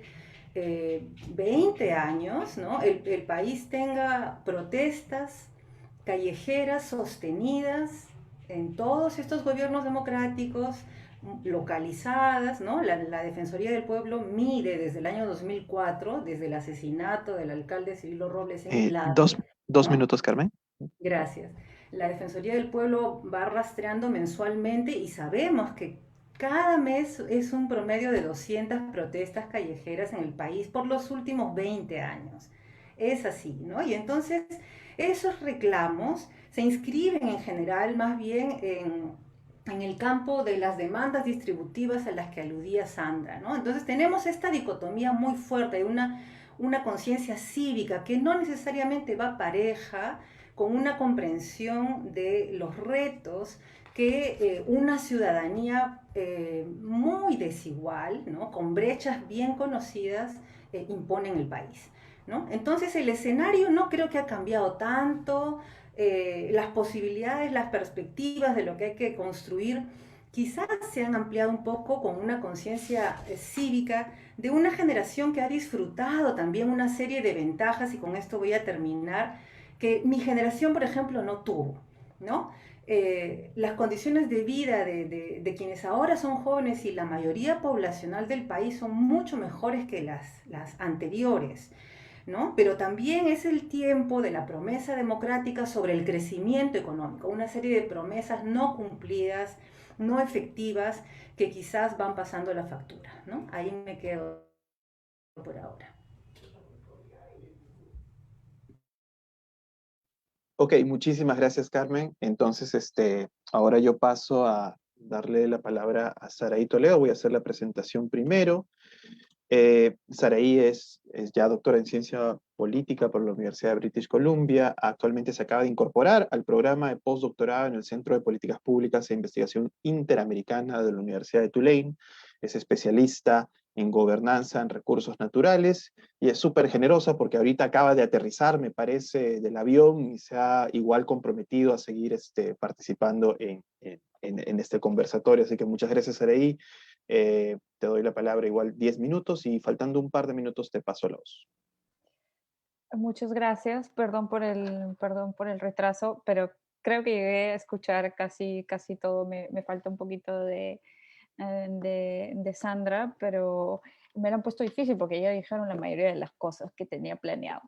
20 años, ¿no? el país tenga protestas callejeras sostenidas en todos estos gobiernos democráticos, localizadas, ¿no? La Defensoría del Pueblo mide desde el año 2004, desde el asesinato del alcalde Cirilo Robles en Islay,
Dos
¿no?
minutos, Carmen.
Gracias. La Defensoría del Pueblo va rastreando mensualmente y sabemos que cada mes es un promedio de 200 protestas callejeras en el país por los últimos 20 años. Es así, ¿no? Y entonces esos reclamos se inscriben en general más bien en el campo de las demandas distributivas a las que aludía Sandra, ¿no? Entonces tenemos esta dicotomía muy fuerte de una conciencia cívica que no necesariamente va pareja con una comprensión de los retos que una ciudadanía muy desigual, ¿no? Con brechas bien conocidas, impone en el país, ¿no? Entonces el escenario no creo que ha cambiado tanto, las posibilidades, las perspectivas de lo que hay que construir quizás se han ampliado un poco con una conciencia cívica de una generación que ha disfrutado también una serie de ventajas, y con esto voy a terminar, que mi generación, por ejemplo, no tuvo, ¿no? Las condiciones de vida de quienes ahora son jóvenes y la mayoría poblacional del país son mucho mejores que las anteriores, ¿no? Pero también es el tiempo de la promesa democrática sobre el crecimiento económico, una serie de promesas no cumplidas, no efectivas, que quizás van pasando la factura, ¿no? Ahí me quedo por ahora.
Ok, muchísimas gracias, Carmen. Entonces, ahora yo paso a darle la palabra a Saraí Toledo. Voy a hacer la presentación primero. Saraí es ya doctora en ciencia política por la Universidad de British Columbia. Actualmente se acaba de incorporar al programa de postdoctorado en el Centro de Políticas Públicas e Investigación Interamericana de la Universidad de Tulane. Es especialista en gobernanza en recursos naturales y es súper generosa porque ahorita acaba de aterrizar, me parece, del avión y se ha igual comprometido a seguir participando en este conversatorio. Así que muchas gracias, Saraí. Te doy la palabra igual 10 minutos y faltando un par de minutos te paso la voz.
Muchas gracias, perdón por el retraso, pero creo que llegué a escuchar casi todo, me falta un poquito de Sandra, pero me lo han puesto difícil porque ya dijeron la mayoría de las cosas que tenía planeado.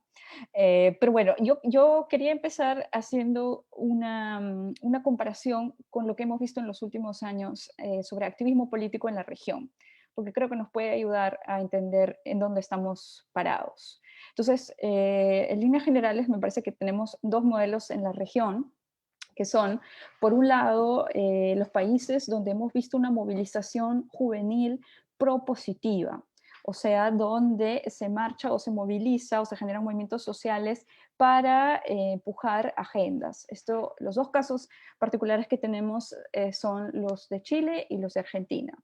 Pero bueno, yo quería empezar haciendo una comparación con lo que hemos visto en los últimos años sobre activismo político en la región, porque creo que nos puede ayudar a entender en dónde estamos parados. Entonces, en líneas generales, me parece que tenemos dos modelos en la región, que son, por un lado, los países donde hemos visto una movilización juvenil propositiva, o sea, donde se marcha o se moviliza o se generan movimientos sociales para empujar agendas. Los dos casos particulares que tenemos son los de Chile y los de Argentina.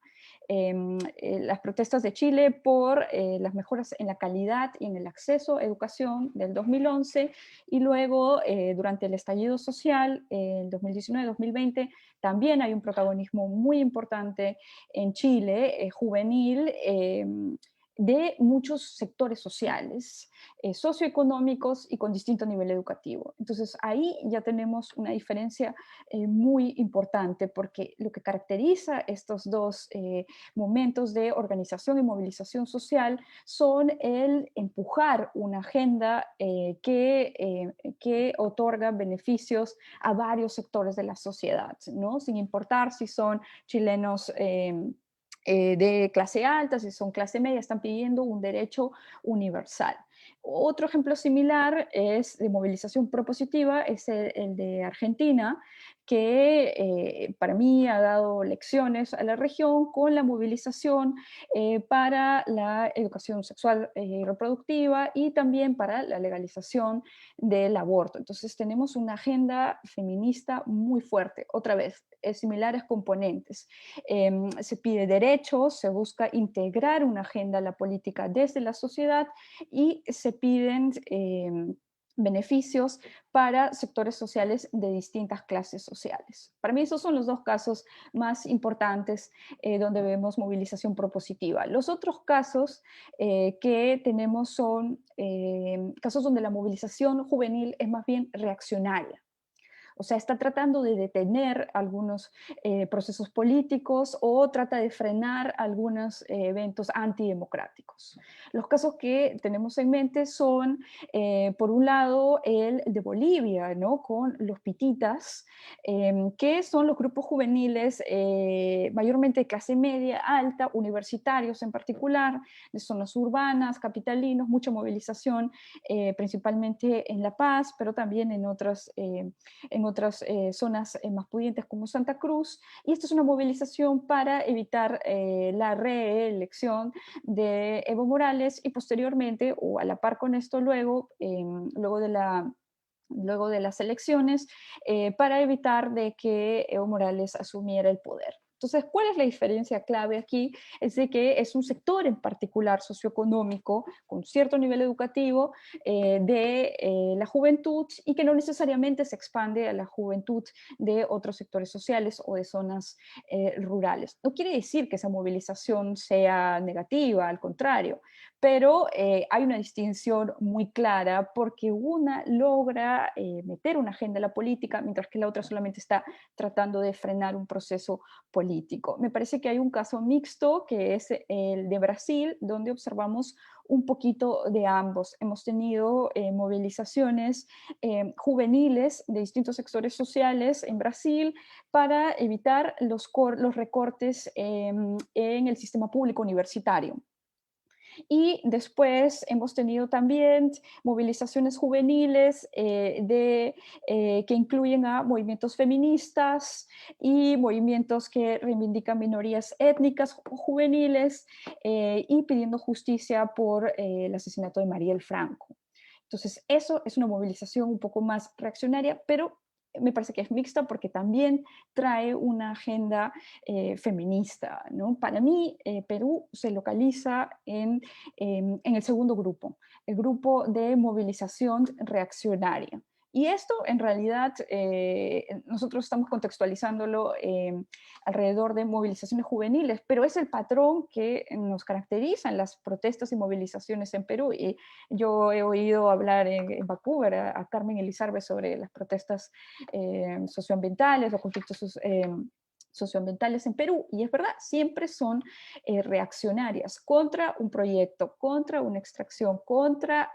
Las protestas de Chile por las mejoras en la calidad y en el acceso a educación del 2011 y luego durante el estallido social, el 2019-2020, también hay un protagonismo muy importante en Chile, juvenil, de muchos sectores sociales, socioeconómicos y con distinto nivel educativo. Entonces ahí ya tenemos una diferencia muy importante porque lo que caracteriza estos dos momentos de organización y movilización social son el empujar una agenda que otorga beneficios a varios sectores de la sociedad, ¿no? Sin importar si son chilenos de clase alta, si son clase media, están pidiendo un derecho universal. Otro ejemplo similar es de movilización propositiva, es el de Argentina, que para mí ha dado lecciones a la región con la movilización para la educación sexual y reproductiva y también para la legalización del aborto. Entonces tenemos una agenda feminista muy fuerte, otra vez, similares componentes. Se pide derechos, se busca integrar una agenda a la política desde la sociedad y se piden beneficios para sectores sociales de distintas clases sociales. Para mí esos son los dos casos más importantes donde vemos movilización propositiva. Los otros casos que tenemos son casos donde la movilización juvenil es más bien reaccionaria. O sea, está tratando de detener algunos procesos políticos o trata de frenar algunos eventos antidemocráticos. Los casos que tenemos en mente son, por un lado, el de Bolivia, ¿no? Con los pititas, que son los grupos juveniles mayormente de clase media, alta, universitarios en particular, de zonas urbanas, capitalinos, mucha movilización, principalmente en La Paz, pero también en otras zonas más pudientes como Santa Cruz, y esto es una movilización para evitar la reelección de Evo Morales y posteriormente, o a la par con esto luego de las elecciones, para evitar de que Evo Morales asumiera el poder. Entonces, ¿cuál es la diferencia clave aquí? Es de que es un sector en particular socioeconómico, con cierto nivel educativo, de la juventud y que no necesariamente se expande a la juventud de otros sectores sociales o de zonas rurales. No quiere decir que esa movilización sea negativa, al contrario, pero hay una distinción muy clara porque una logra meter una agenda en la política, mientras que la otra solamente está tratando de frenar un proceso político. Me parece que hay un caso mixto que es el de Brasil, donde observamos un poquito de ambos. Hemos tenido movilizaciones juveniles de distintos sectores sociales en Brasil para evitar los recortes en el sistema público universitario. Y después hemos tenido también movilizaciones juveniles que incluyen a movimientos feministas y movimientos que reivindican minorías étnicas o juveniles y pidiendo justicia por el asesinato de Marielle Franco. Entonces, eso es una movilización un poco más reaccionaria, pero me parece que es mixta porque también trae una agenda feminista, ¿no? Para mí, Perú se localiza en el segundo grupo, el grupo de movilización reaccionaria. Y esto, en realidad, nosotros estamos contextualizándolo alrededor de movilizaciones juveniles, pero es el patrón que nos caracteriza en las protestas y movilizaciones en Perú. Y yo he oído hablar en Vancouver a Carmen Elizarbe sobre las protestas socioambientales, los conflictos socioambientales en Perú, y es verdad, siempre son reaccionarias contra un proyecto, contra una extracción, contra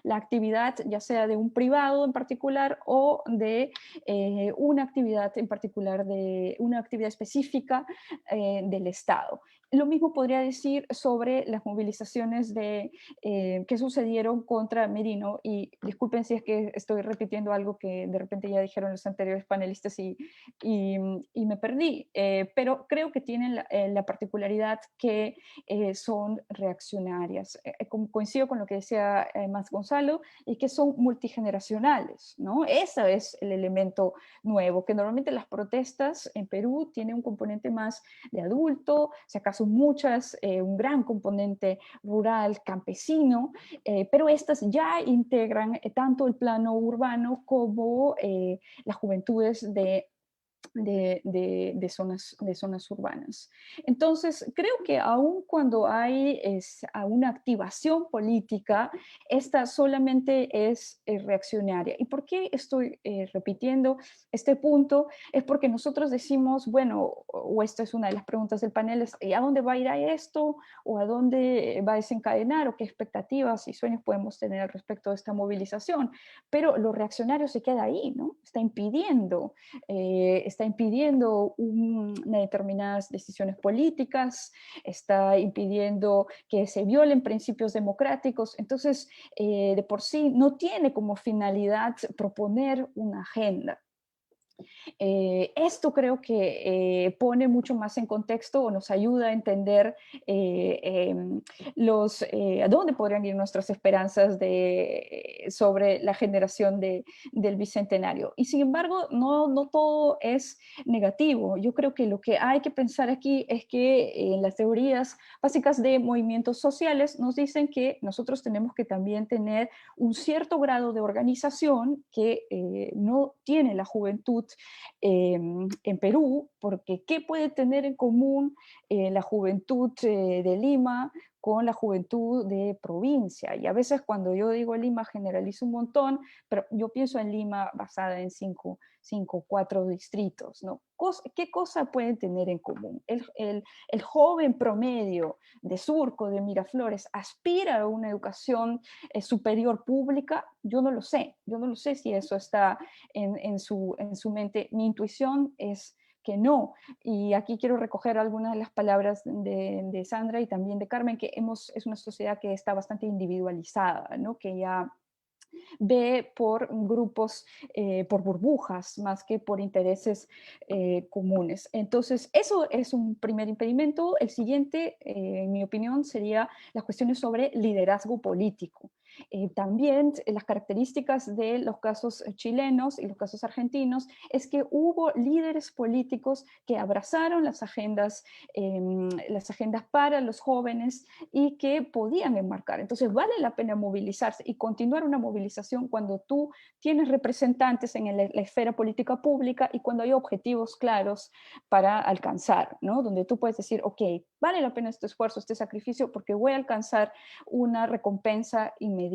la actividad ya sea de un privado en particular o de una actividad en particular, de una actividad específica del Estado. Lo mismo podría decir sobre las movilizaciones que sucedieron contra Merino, y disculpen si es que estoy repitiendo algo que de repente ya dijeron los anteriores panelistas y me perdí, pero creo que tienen la particularidad que son reaccionarias. Coincido con lo que decía más Gonzalo, y que son multigeneracionales, ¿no? Ese es el elemento nuevo, que normalmente las protestas en Perú tienen un componente más de adulto, si acaso un gran componente rural, campesino, pero estas ya integran tanto el plano urbano como las juventudes de zonas urbanas. Entonces, creo que aun cuando hay una activación política, esta solamente es reaccionaria. ¿Y por qué estoy repitiendo este punto? Es porque nosotros decimos, bueno, o esta es una de las preguntas del panel, es ¿a dónde va a ir a esto? ¿O a dónde va a desencadenar? ¿O qué expectativas y sueños podemos tener al respecto de esta movilización? Pero lo reaccionario se queda ahí, ¿no? Está impidiendo determinadas decisiones políticas, está impidiendo que se violen principios democráticos. Entonces, de por sí, no tiene como finalidad proponer una agenda. Esto creo que pone mucho más en contexto o nos ayuda a entender a dónde podrían ir nuestras esperanzas sobre la generación del Bicentenario. Y sin embargo, no todo es negativo. Yo creo que lo que hay que pensar aquí es que las teorías básicas de movimientos sociales nos dicen que nosotros tenemos que también tener un cierto grado de organización que no tiene la juventud en Perú, porque ¿qué puede tener en común la juventud de Lima con la juventud de provincia? Y a veces cuando yo digo Lima generalizo un montón, pero yo pienso en Lima basada en 4 distritos, ¿no? ¿Qué cosa pueden tener en común? El joven promedio de Surco, de Miraflores, aspira a una educación superior pública. Yo no lo sé si eso está en su mente. Mi intuición es que no. Y aquí quiero recoger algunas de las palabras de Sandra y también de Carmen, que es una sociedad que está bastante individualizada, ¿no? Que ya ve por grupos, por burbujas, más que por intereses comunes. Entonces, eso es un primer impedimento. El siguiente, en mi opinión, sería las cuestiones sobre liderazgo político. También las características de los casos chilenos y los casos argentinos es que hubo líderes políticos que abrazaron las agendas para los jóvenes y que podían enmarcar. Entonces vale la pena movilizarse y continuar una movilización cuando tú tienes representantes en la esfera política pública y cuando hay objetivos claros para alcanzar, ¿no? Donde tú puedes decir, ok, vale la pena este esfuerzo, este sacrificio, porque voy a alcanzar una recompensa inmediata.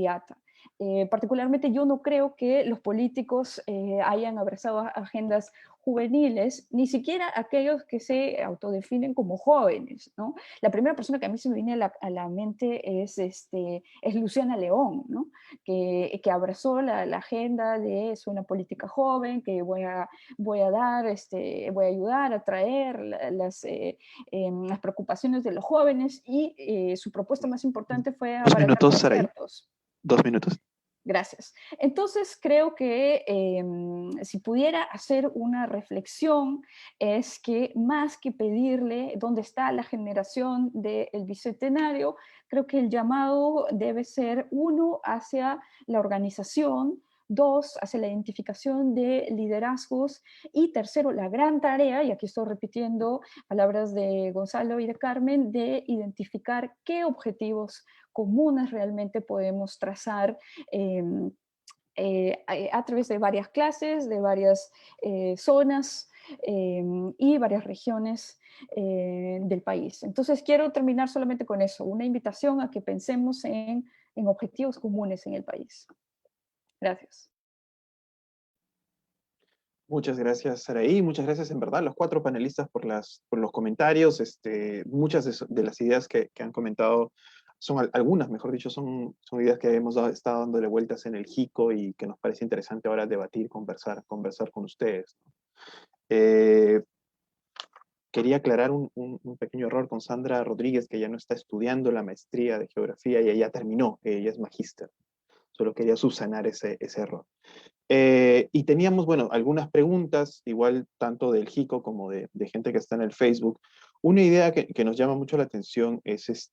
Particularmente yo no creo que los políticos hayan abrazado agendas juveniles, ni siquiera aquellos que se autodefinen como jóvenes, ¿no? La primera persona que a mí se me viene a la mente es Luciana León, ¿no? Que abrazó la agenda de es una política joven, que voy a ayudar a traer las preocupaciones de los jóvenes, y su propuesta más importante fue abaratar conciertos.
2 minutos.
Gracias. Entonces creo que si pudiera hacer una reflexión, es que más que pedirle dónde está la generación del bicentenario, creo que el llamado debe ser, uno, hacia la organización, dos, hacia la identificación de liderazgos, y tercero, la gran tarea, y aquí estoy repitiendo palabras de Gonzalo y de Carmen, de identificar qué objetivos comunes realmente podemos trazar a través de varias clases, de varias zonas y varias regiones del país. Entonces quiero terminar solamente con eso, una invitación a que pensemos en objetivos comunes en el país. Gracias.
Muchas gracias, Saraí. Muchas gracias, en verdad, a los 4 panelistas por los comentarios. Muchas de las ideas que han comentado, algunas, mejor dicho, son ideas que hemos estado dándole vueltas en el JICO y que nos parece interesante ahora debatir, conversar con ustedes. Quería aclarar un pequeño error con Sandra Rodríguez, que ya no está estudiando la maestría de geografía, y ella terminó, ella es magíster. Solo quería subsanar ese error. Y teníamos, bueno, algunas preguntas, igual tanto del JICO como de gente que está en el Facebook. Una idea que nos llama mucho la atención es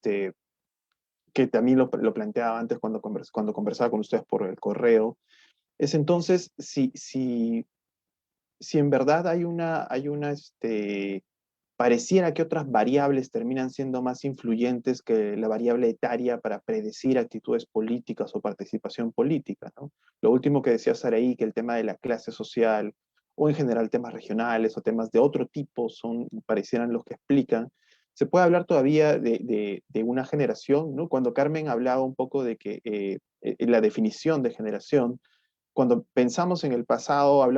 que también lo planteaba antes cuando conversaba con ustedes por el correo, es entonces si en verdad pareciera que otras variables terminan siendo más influyentes que la variable etaria para predecir actitudes políticas o participación política, ¿no? Lo último que decía Saraí, que el tema de la clase social, o en general temas regionales o temas de otro tipo parecieran los que explican. Se puede hablar todavía de una generación, ¿no? Cuando Carmen hablaba un poco de que la definición de generación, cuando pensamos en el pasado,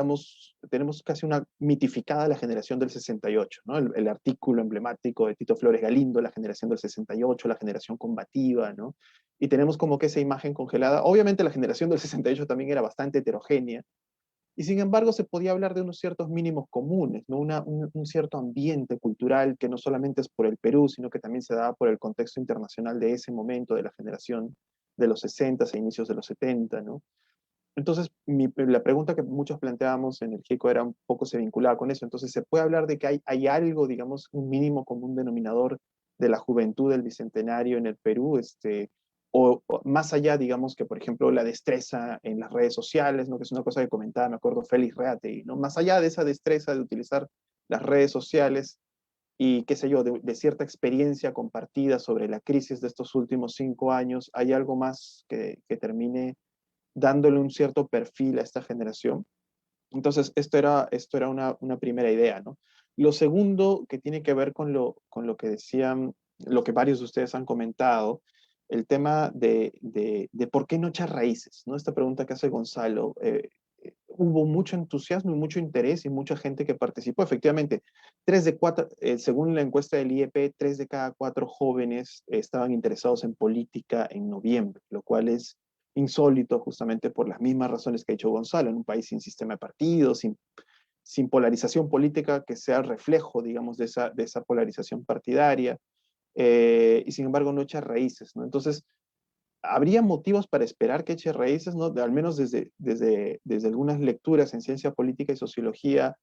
tenemos casi una mitificada la generación del 68, ¿no? El artículo emblemático de Tito Flores Galindo, la generación del 68, la generación combativa, ¿no? Y tenemos como que esa imagen congelada. Obviamente la generación del 68 también era bastante heterogénea, y sin embargo se podía hablar de unos ciertos mínimos comunes, ¿no? Un cierto ambiente cultural que no solamente es por el Perú, sino que también se daba por el contexto internacional de ese momento, de la generación de los 60 e inicios de los 70, ¿no? Entonces, la pregunta que muchos planteábamos en el JICO era un poco, se vinculaba con eso. Entonces, ¿se puede hablar de que hay algo, digamos, un mínimo común denominador de la juventud del Bicentenario en el Perú? O más allá, digamos, que por ejemplo la destreza en las redes sociales, ¿no? Que es una cosa que comentaba, me acuerdo, Félix Reategui, ¿no? Más allá de esa destreza de utilizar las redes sociales y, qué sé yo, de cierta experiencia compartida sobre la crisis de estos últimos 5 años, ¿hay algo más que termine dándole un cierto perfil a esta generación? Entonces, esto era una primera idea, ¿no? Lo segundo, que tiene que ver con lo que decían, lo que varios de ustedes han comentado, el tema de por qué no echar raíces, ¿no? Esta pregunta que hace Gonzalo. Hubo mucho entusiasmo y mucho interés y mucha gente que participó. Efectivamente, 3 de 4, según la encuesta del IEP, 3 de cada 4 jóvenes estaban interesados en política en noviembre, lo cual es insólito justamente por las mismas razones que ha dicho Gonzalo, en un país sin sistema de partidos, sin polarización política que sea reflejo, digamos, de esa polarización partidaria, y sin embargo no echa raíces, ¿no? Entonces, habría motivos para esperar que eche raíces, ¿no? Al menos desde algunas lecturas en ciencia política y sociología,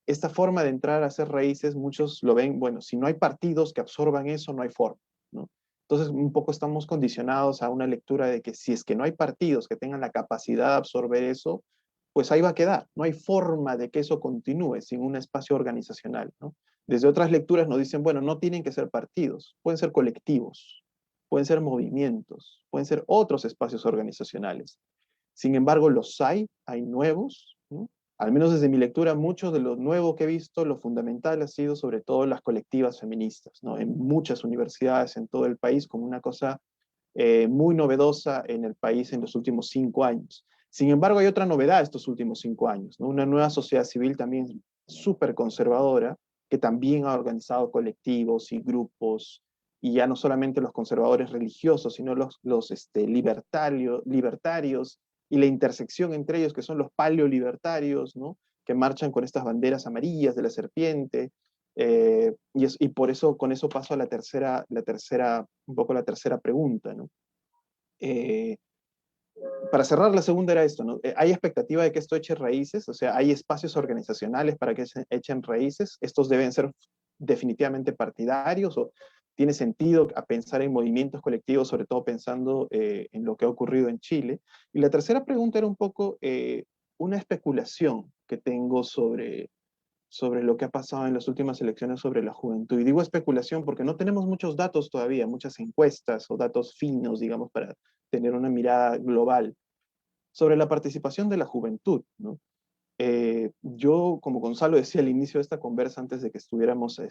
esta forma de entrar a hacer raíces, muchos lo ven, bueno, si no hay partidos que absorban eso, no hay forma, ¿no? Entonces, un poco estamos condicionados a una lectura de que si es que no hay partidos que tengan la capacidad de absorber eso, pues ahí va a quedar. No hay forma de que eso continúe sin un espacio organizacional, ¿no? Desde otras lecturas nos dicen, bueno, no tienen que ser partidos, pueden ser colectivos, pueden ser movimientos, pueden ser otros espacios organizacionales. Sin embargo, los hay nuevos, ¿no? Al menos desde mi lectura, mucho de lo nuevo que he visto, lo fundamental ha sido sobre todo las colectivas feministas, ¿no? En muchas universidades en todo el país, como una cosa muy novedosa en el país en los últimos 5 años. Sin embargo, hay otra novedad estos últimos 5 años, ¿no? Una nueva sociedad civil también súper conservadora, que también ha organizado colectivos y grupos, y ya no solamente los conservadores religiosos, sino los libertarios, y la intersección entre ellos, que son los paleolibertarios, ¿no? Que marchan con estas banderas amarillas de la serpiente, y por eso, con eso paso a un poco la tercera pregunta, ¿no? Para cerrar, la segunda era esto, ¿no? ¿Hay expectativa de que esto eche raíces? O sea, ¿hay espacios organizacionales para que se echen raíces? ¿Estos deben ser definitivamente partidarios o tiene sentido a pensar en movimientos colectivos, sobre todo pensando en lo que ha ocurrido en Chile? Y la tercera pregunta era un poco una especulación que tengo sobre lo que ha pasado en las últimas elecciones sobre la juventud. Y digo especulación porque no tenemos muchos datos todavía, muchas encuestas o datos finos, digamos, para tener una mirada global sobre la participación de la juventud, ¿no? Yo, como Gonzalo decía al inicio de esta conversa, antes de que estuviéramos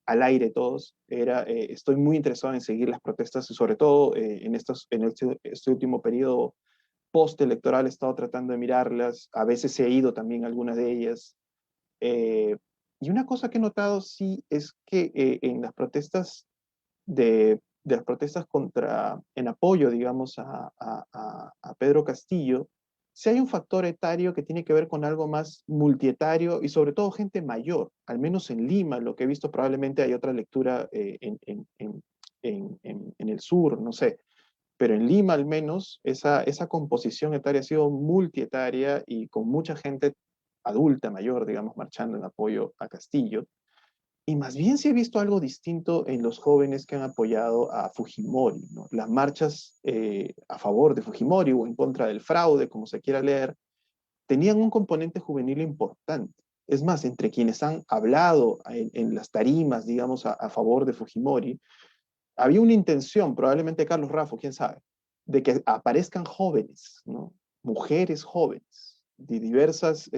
al aire todos, estoy muy interesado en seguir las protestas, sobre todo en este último periodo postelectoral he estado tratando de mirarlas, a veces he ido también a algunas de ellas, y una cosa que he notado sí es que en las protestas de las protestas en apoyo, digamos, a Pedro Castillo, sí hay un factor etario que tiene que ver con algo más multietario y sobre todo gente mayor, al menos en Lima, lo que he visto, probablemente hay otra lectura en el sur, no sé, pero en Lima al menos esa composición etaria ha sido multietaria y con mucha gente adulta, mayor, digamos, marchando en apoyo a Castillo. Y más bien sí he visto algo distinto en los jóvenes que han apoyado a Fujimori, ¿no? Las marchas a favor de Fujimori o en contra del fraude, como se quiera leer, tenían un componente juvenil importante. Es más, entre quienes han hablado en las tarimas, digamos, a favor de Fujimori, había una intención, probablemente Carlos Raffo, quién sabe, de que aparezcan jóvenes, ¿no? Mujeres jóvenes, de diversas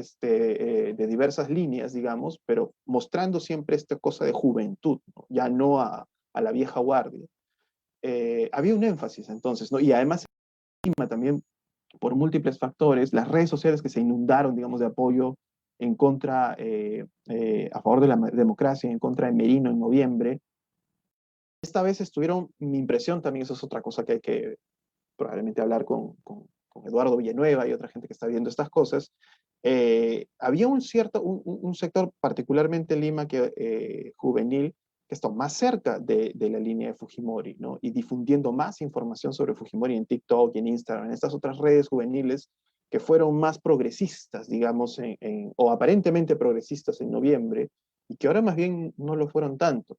líneas, digamos, pero mostrando siempre esta cosa de juventud, ¿no? Ya no a la vieja guardia. Había un énfasis entonces, ¿no? Y además también por múltiples factores, las redes sociales que se inundaron, digamos, de apoyo en contra, a favor de la democracia, en contra de Merino en noviembre, esta vez estuvieron, mi impresión también, eso es otra cosa que hay que probablemente hablar con Eduardo Villanueva y otra gente que está viendo estas cosas, había un sector, particularmente en Lima, juvenil, que está más cerca de la línea de Fujimori, ¿no? Y difundiendo más información sobre Fujimori en TikTok y en Instagram, en estas otras redes juveniles que fueron más progresistas, digamos, o aparentemente progresistas en noviembre, y que ahora más bien no lo fueron tanto.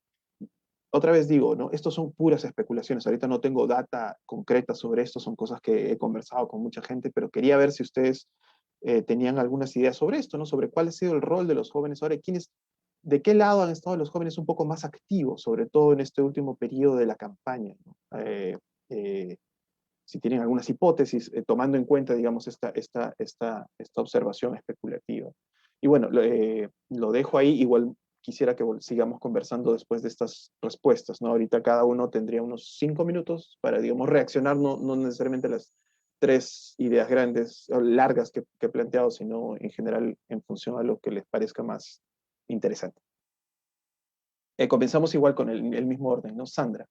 Otra vez digo, ¿no? Estos son puras especulaciones. Ahorita no tengo data concreta sobre esto, son cosas que he conversado con mucha gente, pero quería ver si ustedes tenían algunas ideas sobre esto, ¿no? Sobre cuál ha sido el rol de los jóvenes ahora, de qué lado han estado los jóvenes un poco más activos, sobre todo en este último periodo de la campaña, ¿no? Si tienen algunas hipótesis, tomando en cuenta, digamos, esta observación especulativa. Y bueno, lo dejo ahí, igual quisiera que sigamos conversando después de estas respuestas, ¿no? Ahorita cada uno tendría unos 5 minutos para, digamos, reaccionar, no necesariamente las 3 ideas grandes o largas que he planteado, sino en general en función a lo que les parezca más interesante. Comenzamos igual con el mismo orden, ¿no? Sandra.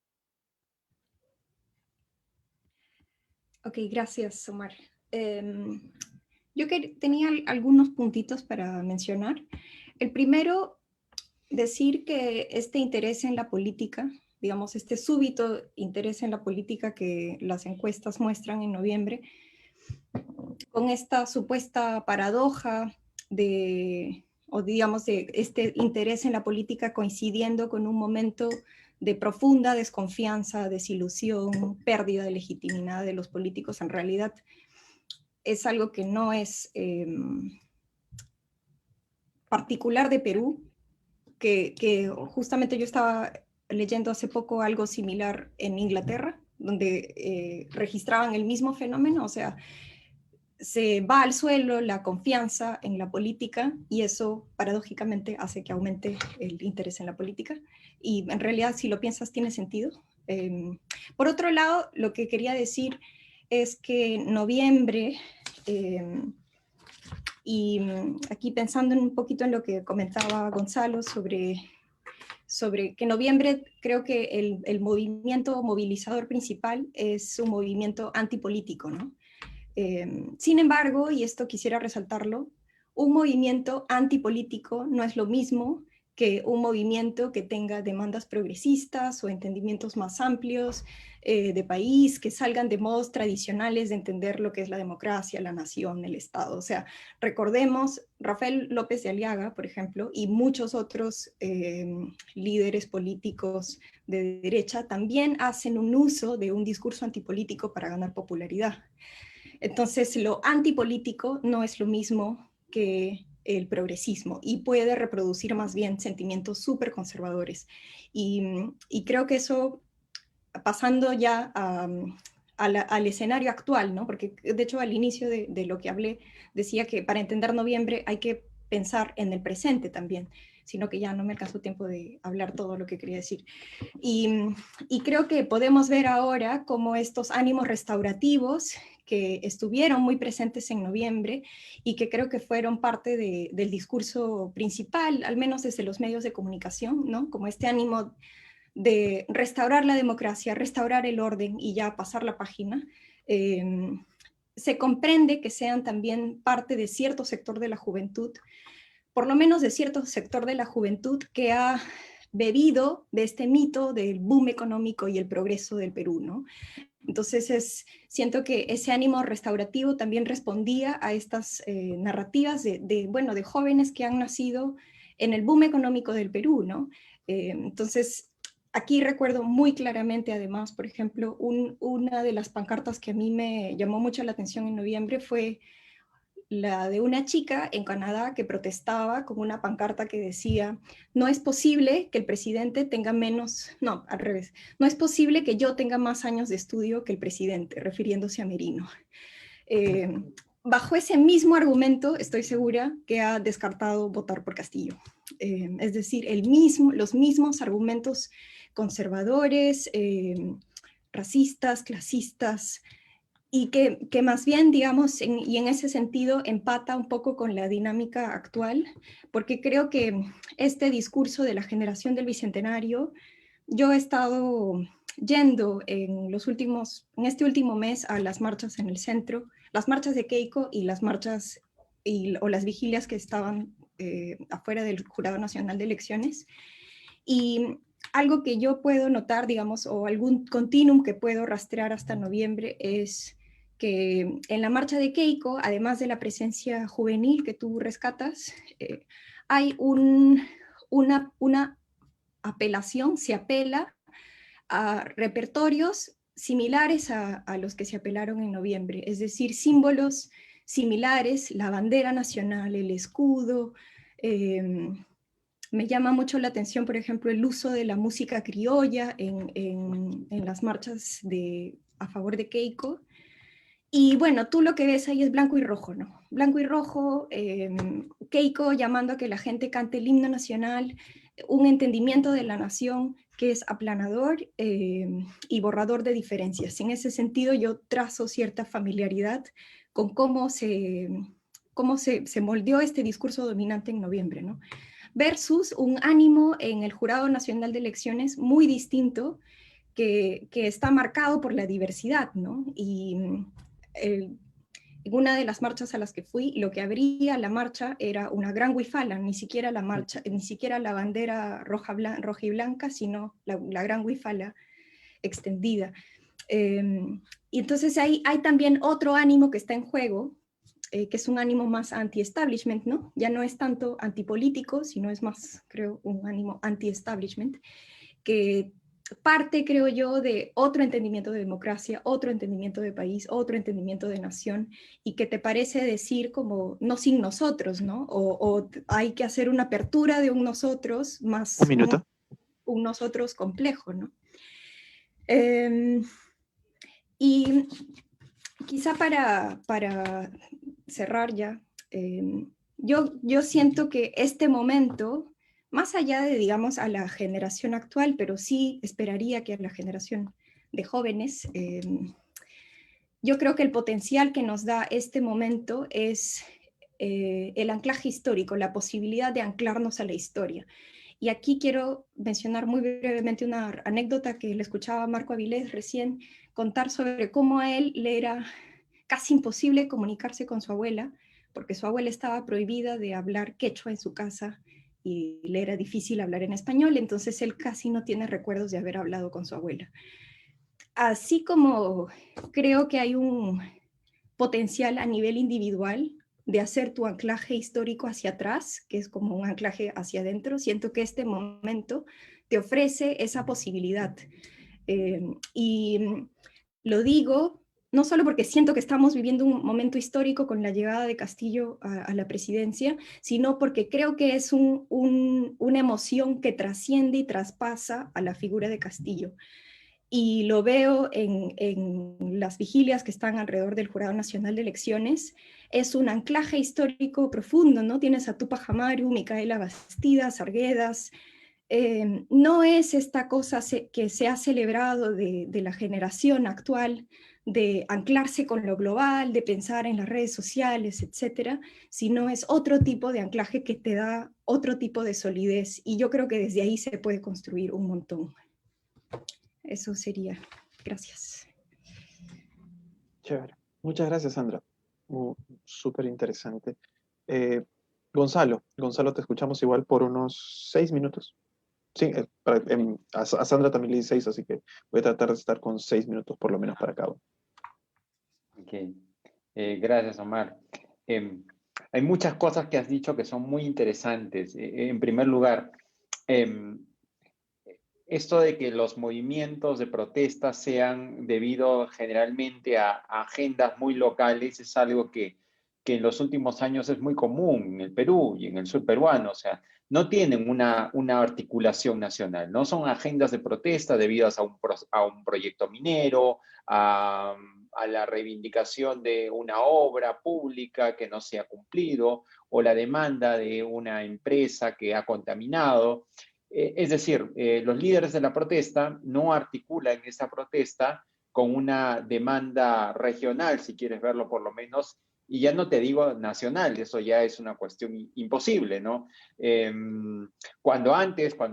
Ok, gracias, Omar. Yo tenía algunos puntitos para mencionar. El primero, decir que este interés en la política, digamos, este súbito interés en la política que las encuestas muestran en noviembre, con esta supuesta paradoja o digamos, de este interés en la política coincidiendo con un momento de profunda desconfianza, desilusión, pérdida de legitimidad de los políticos, en realidad es algo que no es particular de Perú, que justamente yo estaba leyendo hace poco algo similar en Inglaterra, donde registraban el mismo fenómeno, o sea, se va al suelo la confianza en la política y eso paradójicamente hace que aumente el interés en la política. Y en realidad, si lo piensas, tiene sentido. Por otro lado, lo que quería decir es que en noviembre, y aquí pensando un poquito en lo que comentaba Gonzalo sobre que en noviembre creo que el movimiento movilizador principal es un movimiento antipolítico, ¿no? Sin embargo, y esto quisiera resaltarlo, un movimiento antipolítico no es lo mismo que un movimiento que tenga demandas progresistas o entendimientos más amplios de país, que salgan de modos tradicionales de entender lo que es la democracia, la nación, el Estado. O sea, recordemos, Rafael López de Aliaga, por ejemplo, y muchos otros líderes políticos de derecha también hacen un uso de un discurso antipolítico para ganar popularidad. Entonces, lo antipolítico no es lo mismo que el progresismo y puede reproducir más bien sentimientos súper conservadores. Y creo que eso, pasando ya al escenario actual, ¿no? Porque de hecho al inicio de lo que hablé decía que para entender noviembre hay que pensar en el presente también, sino que ya no me alcanzó tiempo de hablar todo lo que quería decir. Y creo que podemos ver ahora cómo estos ánimos restaurativos que estuvieron muy presentes en noviembre y que creo que fueron parte del discurso principal, al menos desde los medios de comunicación, ¿no? Como este ánimo de restaurar la democracia, restaurar el orden y ya pasar la página, se comprende que sean también parte de cierto sector de la juventud, por lo menos de cierto sector de la juventud que ha bebido de este mito del boom económico y el progreso del Perú, ¿no? Entonces siento que ese ánimo restaurativo también respondía a estas narrativas de jóvenes que han nacido en el boom económico del Perú, ¿no? Entonces, aquí recuerdo muy claramente, además, por ejemplo, una de las pancartas que a mí me llamó mucho la atención en noviembre fue la de una chica en Canadá que protestaba con una pancarta que decía: no es posible que el presidente tenga menos, no, al revés, no es posible que yo tenga más años de estudio que el presidente, refiriéndose a Merino. Bajo ese mismo argumento, estoy segura que ha descartado votar por Castillo. Es decir, los mismos argumentos conservadores, racistas, clasistas, y que más bien, digamos, y en ese sentido empata un poco con la dinámica actual, porque creo que este discurso de la generación del Bicentenario, yo he estado yendo en este último mes a las marchas en el centro, las marchas de Keiko y las marchas o las vigilias que estaban afuera del Jurado Nacional de Elecciones, y algo que yo puedo notar, digamos, o algún continuum que puedo rastrear hasta noviembre es que en la marcha de Keiko, además de la presencia juvenil que tú rescatas, hay una apelación, se apela a repertorios similares a los que se apelaron en noviembre, es decir, símbolos similares, la bandera nacional, el escudo. Me llama mucho la atención, por ejemplo, el uso de la música criolla en las marchas a favor de Keiko. Y bueno, tú lo que ves ahí es blanco y rojo, ¿no? Blanco y rojo, Keiko llamando a que la gente cante el himno nacional, un entendimiento de la nación que es aplanador y borrador de diferencias. En ese sentido yo trazo cierta familiaridad con cómo se moldeó este discurso dominante en noviembre, ¿no? Versus un ánimo en el Jurado Nacional de Elecciones muy distinto, que está marcado por la diversidad, ¿no? Y en una de las marchas a las que fui, lo que abría la marcha era una gran huifala, ni siquiera la bandera roja y blanca, sino la gran huifala extendida. Y entonces hay también otro ánimo que está en juego, que es un ánimo más anti-establishment, ¿no? Ya no es tanto antipolítico, sino es más, creo, un ánimo anti-establishment, que parte, creo yo, de otro entendimiento de democracia, otro entendimiento de país, otro entendimiento de nación, y que te parece decir como, no sin nosotros, ¿no? O hay que hacer una apertura de un nosotros más...
Un minuto.
Un nosotros complejo, ¿no? Y quizá para cerrar ya, yo siento que este momento más allá de, digamos, a la generación actual, pero sí esperaría que a la generación de jóvenes, yo creo que el potencial que nos da este momento es el anclaje histórico, la posibilidad de anclarnos a la historia. Y aquí quiero mencionar muy brevemente una anécdota que le escuchaba a Marco Avilés recién contar sobre cómo a él le era casi imposible comunicarse con su abuela, porque su abuela estaba prohibida de hablar quechua en su casa y le era difícil hablar en español, entonces él casi no tiene recuerdos de haber hablado con su abuela. Así como creo que hay un potencial a nivel individual de hacer tu anclaje histórico hacia atrás, que es como un anclaje hacia adentro, siento que este momento te ofrece esa posibilidad. Y lo digo no solo porque siento que estamos viviendo un momento histórico con la llegada de Castillo a la presidencia, sino porque creo que es una emoción que trasciende y traspasa a la figura de Castillo. Y lo veo en las vigilias que están alrededor del Jurado Nacional de Elecciones. Es un anclaje histórico profundo, ¿no? Tienes a Tupac Amaru, Micaela Bastidas, Arguedas. No es esta cosa que se ha celebrado de la generación actual, de anclarse con lo global, de pensar en las redes sociales, etcétera, sino es otro tipo de anclaje que te da otro tipo de solidez. Y yo creo que desde ahí se puede construir un montón. Eso sería. Gracias.
Chévere. Muchas gracias, Sandra. Súper interesante. Gonzalo, te escuchamos igual por unos 6 minutos. Sí, a Sandra también le di 6, así que voy a tratar de estar con 6 minutos por lo menos para cada uno.
Ok. Gracias, Omar. Hay muchas cosas que has dicho que son muy interesantes. En primer lugar, esto de que los movimientos de protesta sean debido generalmente a agendas muy locales es algo que en los últimos años es muy común en el Perú y en el sur peruano. O sea, no tienen una articulación nacional, no son agendas de protesta debidas a un proyecto minero, a la reivindicación de una obra pública que no se ha cumplido o la demanda de una empresa que ha contaminado. Es decir, los líderes de la protesta no articulan esa protesta con una demanda regional, si quieres verlo por lo menos, y ya no te digo nacional, eso ya es una cuestión imposible, ¿no? Cuando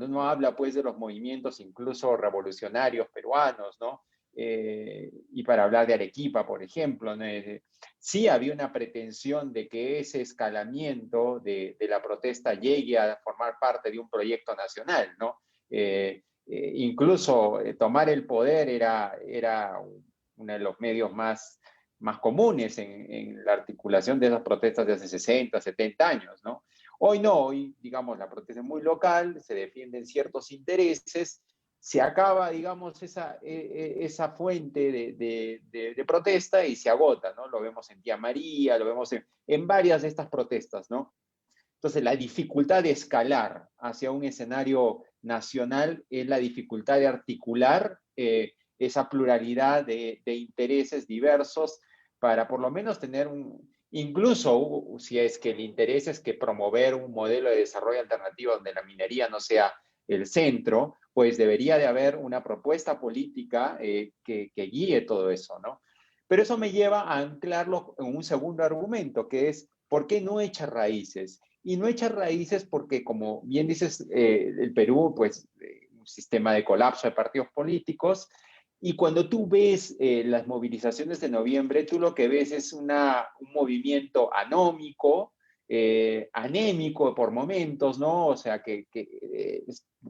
uno habla pues de los movimientos incluso revolucionarios peruanos, ¿no? Y para hablar de Arequipa, por ejemplo, ¿no? Sí había una pretensión de que ese escalamiento de la protesta llegue a formar parte de un proyecto nacional, ¿no? Incluso tomar el poder era uno de los medios más comunes en la articulación de esas protestas de hace 60, 70 años, ¿no? Hoy no, hoy, digamos, la protesta es muy local, se defienden ciertos intereses, se acaba, digamos, esa fuente de protesta y se agota, ¿no? Lo vemos en Tía María, lo vemos en varias de estas protestas, ¿no? Entonces, la dificultad de escalar hacia un escenario nacional es la dificultad de articular esa pluralidad de intereses diversos para por lo menos tener incluso si es que el interés es que promover un modelo de desarrollo alternativo donde la minería no sea el centro, pues debería de haber una propuesta política que guíe todo eso, ¿no? Pero eso me lleva a anclarlo en un segundo argumento, que es, ¿por qué no echar raíces? Y no echar raíces porque, como bien dices, el Perú, pues, un sistema de colapso de partidos políticos, y cuando tú ves las movilizaciones de noviembre, tú lo que ves es un movimiento anómico, anémico por momentos, ¿no? O sea, que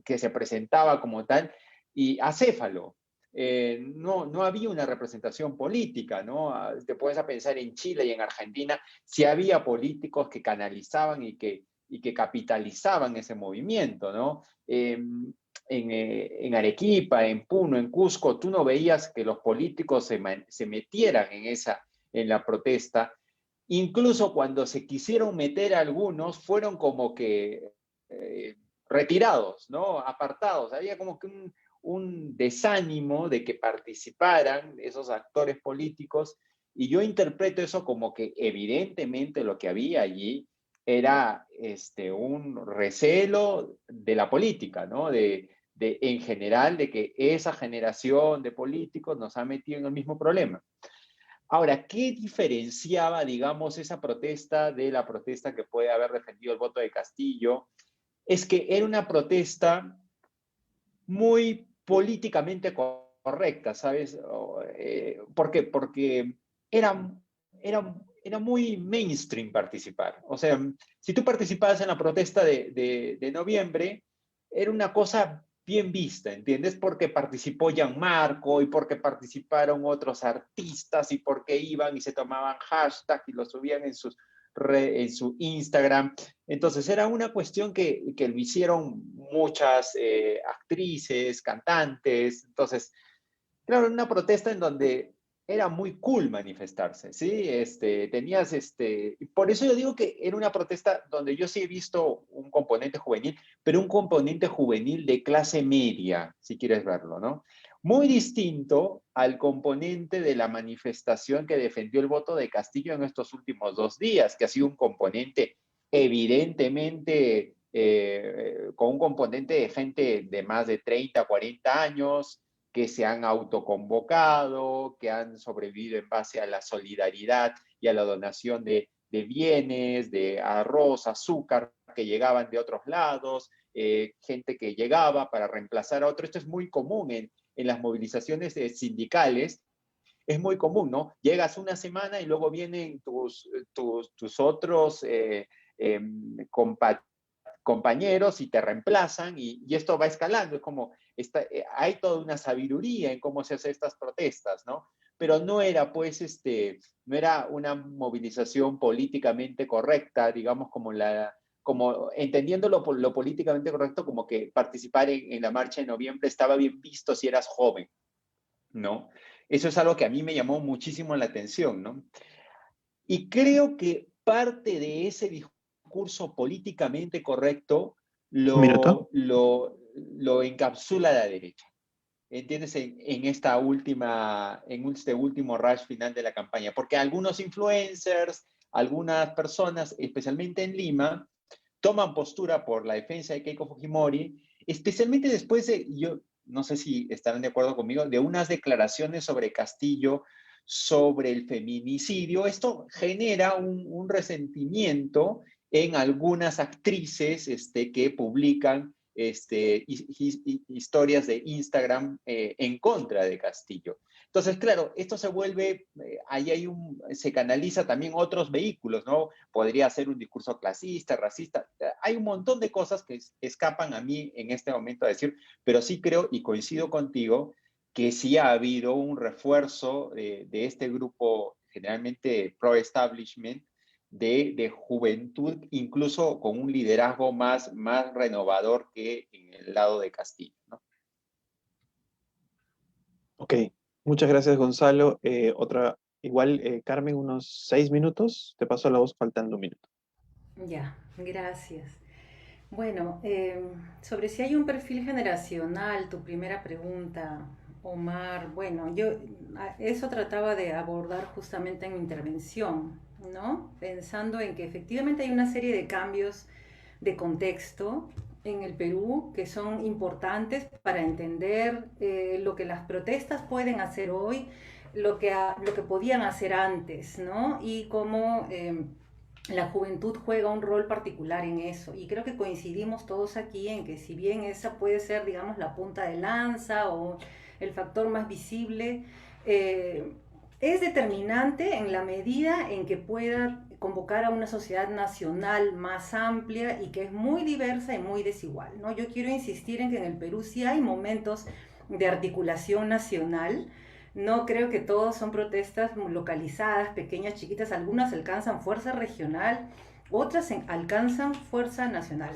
se presentaba como tal, y acéfalo. No había una representación política, ¿no? Te puedes a pensar en Chile y en Argentina, si había políticos que canalizaban y que capitalizaban ese movimiento, ¿no? En Arequipa, en Puno, en Cusco, tú no veías que los políticos se metieran en la protesta. Incluso cuando se quisieron meter algunos, fueron como que retirados, ¿no? Apartados. Había como que un desánimo de que participaran esos actores políticos, y yo interpreto eso como que evidentemente lo que había allí era un recelo de la política, ¿no? En general, de que esa generación de políticos nos ha metido en el mismo problema. Ahora, ¿qué diferenciaba, digamos, esa protesta de la protesta que puede haber defendido el voto de Castillo? Es que era una protesta muy políticamente correcta, ¿sabes? ¿Por qué? Porque era muy mainstream participar. O sea, si tú participabas en la protesta de noviembre, era una cosa bien vista, ¿entiendes? Porque participó Gianmarco y porque participaron otros artistas y porque iban y se tomaban hashtag y lo subían en su Instagram. Entonces era una cuestión que lo hicieron muchas actrices, cantantes. Entonces, claro, una protesta en donde era muy cool manifestarse, ¿sí? Por eso yo digo que era una protesta donde yo sí he visto un componente juvenil, pero un componente juvenil de clase media, si quieres verlo, ¿no? Muy distinto al componente de la manifestación que defendió el voto de Castillo en estos últimos 2 días, que ha sido un componente evidentemente con un componente de gente de más de 30, 40 años, que se han autoconvocado, que han sobrevivido en base a la solidaridad y a la donación de bienes, de arroz, azúcar, que llegaban de otros lados, gente que llegaba para reemplazar a otro. Esto es muy común en las movilizaciones sindicales. Es muy común, ¿no? Llegas una semana y luego vienen tus otros compañeros y te reemplazan y esto va escalando. Es como, hay toda una sabiduría en cómo se hacen estas protestas, ¿no? Pero no era, pues, no era una movilización políticamente correcta, digamos, como entendiendo lo políticamente correcto, como que participar en la marcha de noviembre estaba bien visto si eras joven, ¿no? Eso es algo que a mí me llamó muchísimo la atención, ¿no? Y creo que parte de ese discurso políticamente correcto lo encapsula la derecha. ¿Entiendes? En este último rush final de la campaña. Porque algunos influencers, algunas personas, especialmente en Lima, toman postura por la defensa de Keiko Fujimori, especialmente después de, yo no sé si estarán de acuerdo conmigo, de unas declaraciones sobre Castillo, sobre el feminicidio. Esto genera un resentimiento en algunas actrices que publican historias de Instagram en contra de Castillo. Entonces, claro, esto se vuelve, ahí se canaliza también otros vehículos, ¿no? Podría ser un discurso clasista, racista. Hay un montón de cosas que escapan a mí en este momento a decir, pero sí creo y coincido contigo que sí ha habido un refuerzo de este grupo generalmente pro-establishment, de juventud, incluso con un liderazgo más renovador que en el lado de Castillo, ¿no?
Ok, muchas gracias, Gonzalo. Carmen, unos 6 minutos. Te paso la voz faltando un minuto.
Ya, gracias. Bueno, sobre si hay un perfil generacional, tu primera pregunta, Omar, bueno, eso trataba de abordar justamente en mi intervención, ¿no? Pensando en que efectivamente hay una serie de cambios de contexto en el Perú que son importantes para entender lo que las protestas pueden hacer hoy, lo que podían hacer antes, ¿no? Y cómo la juventud juega un rol particular en eso. Y creo que coincidimos todos aquí en que si bien esa puede ser, digamos, la punta de lanza o el factor más visible, es determinante en la medida en que pueda convocar a una sociedad nacional más amplia y que es muy diversa y muy desigual, ¿no? Yo quiero insistir en que en el Perú sí hay momentos de articulación nacional. No creo que todos son protestas localizadas, pequeñas, chiquitas. Algunas alcanzan fuerza regional, otras alcanzan fuerza nacional.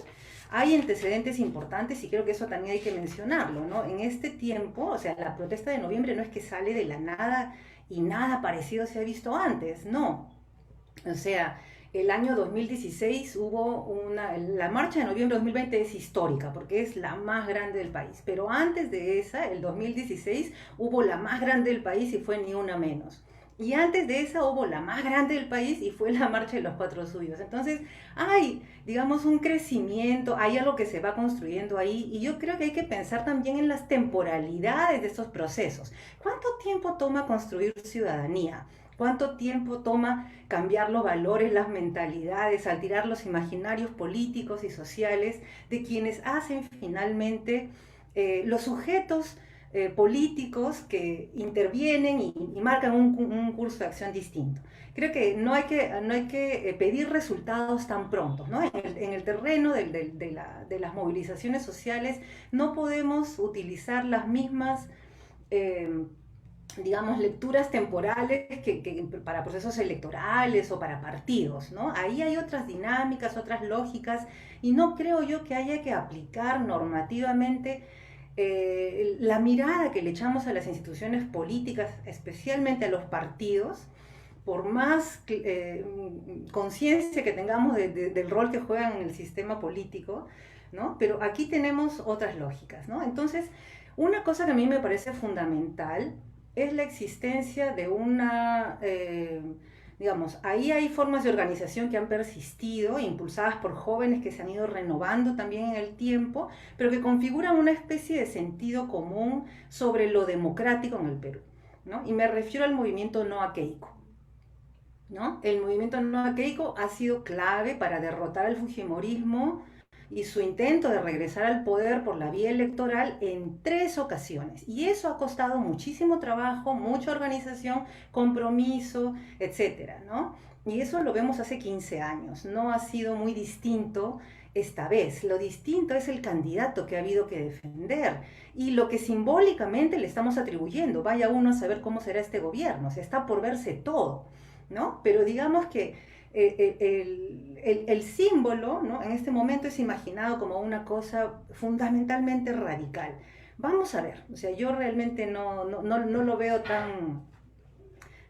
Hay antecedentes importantes y creo que eso también hay que mencionarlo, ¿no? En este tiempo, o sea, la protesta de noviembre no es que sale de la nada y nada parecido se ha visto antes, no. O sea, el año 2016 la marcha de noviembre de 2020 es histórica porque es la más grande del país, pero antes de esa, el 2016, hubo la más grande del país y fue Ni Una Menos. Y antes de esa hubo la más grande del país y fue la Marcha de los Cuatro Suyos. Entonces hay, digamos, un crecimiento, hay algo que se va construyendo ahí y yo creo que hay que pensar también en las temporalidades de estos procesos. ¿Cuánto tiempo toma construir ciudadanía? ¿Cuánto tiempo toma cambiar los valores, las mentalidades, alterar los imaginarios políticos y sociales de quienes hacen finalmente los sujetos políticos que intervienen y marcan un curso de acción distinto? Creo que no hay que pedir resultados tan prontos, ¿no? En el terreno de las movilizaciones sociales no podemos utilizar las mismas digamos, lecturas temporales que para procesos electorales o para partidos, ¿no? Ahí hay otras dinámicas, otras lógicas, y no creo yo que haya que aplicar normativamente la mirada que le echamos a las instituciones políticas, especialmente a los partidos, por más conciencia que tengamos del rol que juegan en el sistema político, ¿no? Pero aquí tenemos otras lógicas, ¿no? Entonces, una cosa que a mí me parece fundamental es la existencia de una, digamos, ahí hay formas de organización que han persistido, impulsadas por jóvenes que se han ido renovando también en el tiempo, pero que configuran una especie de sentido común sobre lo democrático en el Perú, ¿no? Y me refiero al movimiento No a Keiko, ¿no? El movimiento No a Keiko ha sido clave para derrotar al fujimorismo y su intento de regresar al poder por la vía electoral en 3 ocasiones. Y eso ha costado muchísimo trabajo, mucha organización, compromiso, etcétera, ¿no? Y eso lo vemos hace 15 años. No ha sido muy distinto esta vez. Lo distinto es el candidato que ha habido que defender y lo que simbólicamente le estamos atribuyendo. Vaya uno a saber cómo será este gobierno. O sea, está por verse todo, ¿no? Pero digamos que el símbolo, ¿no? En este momento es imaginado como una cosa fundamentalmente radical. Vamos a ver, o sea, yo realmente no lo veo tan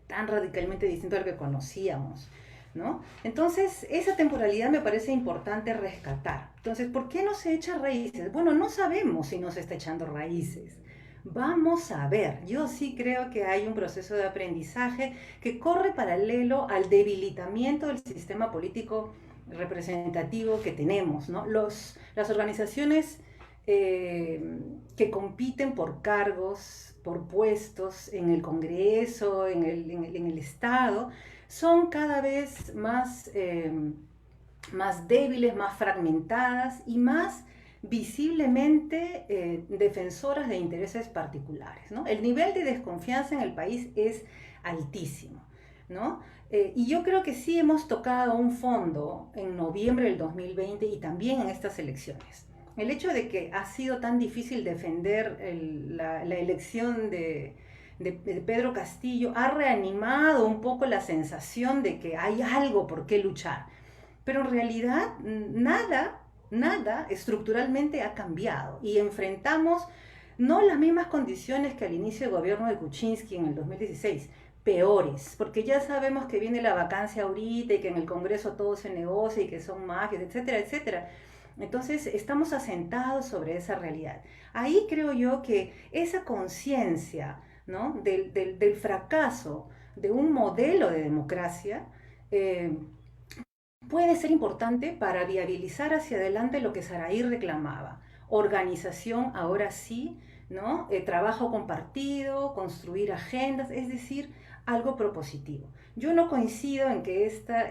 radicalmente distinto al que conocíamos, ¿no? Entonces, esa temporalidad me parece importante rescatar. Entonces, ¿por qué no se echa raíces? Bueno, no sabemos si no se está echando raíces. Vamos a ver, yo sí creo que hay un proceso de aprendizaje que corre paralelo al debilitamiento del sistema político representativo que tenemos, ¿no? Las organizaciones que compiten por cargos, por puestos en el Congreso, en el Estado, son cada vez más débiles, más fragmentadas y más visiblemente defensoras de intereses particulares, ¿no? El nivel de desconfianza en el país es altísimo, ¿no? Y yo creo que sí hemos tocado un fondo en noviembre del 2020 y también en estas elecciones. El hecho de que ha sido tan difícil defender la elección de Pedro Castillo ha reanimado un poco la sensación de que hay algo por qué luchar. Pero en realidad nada estructuralmente ha cambiado y enfrentamos no las mismas condiciones que al inicio del gobierno de Kuczynski en el 2016, peores, porque ya sabemos que viene la vacancia ahorita y que en el Congreso todo se negocia y que son magias, etcétera, etcétera. Entonces estamos asentados sobre esa realidad. Ahí creo yo que esa conciencia, ¿no? del fracaso de un modelo de democracia puede ser importante para viabilizar hacia adelante lo que Saraí reclamaba. Organización, ahora sí, ¿no? Trabajo compartido, construir agendas, es decir, algo propositivo. Yo no coincido en que esta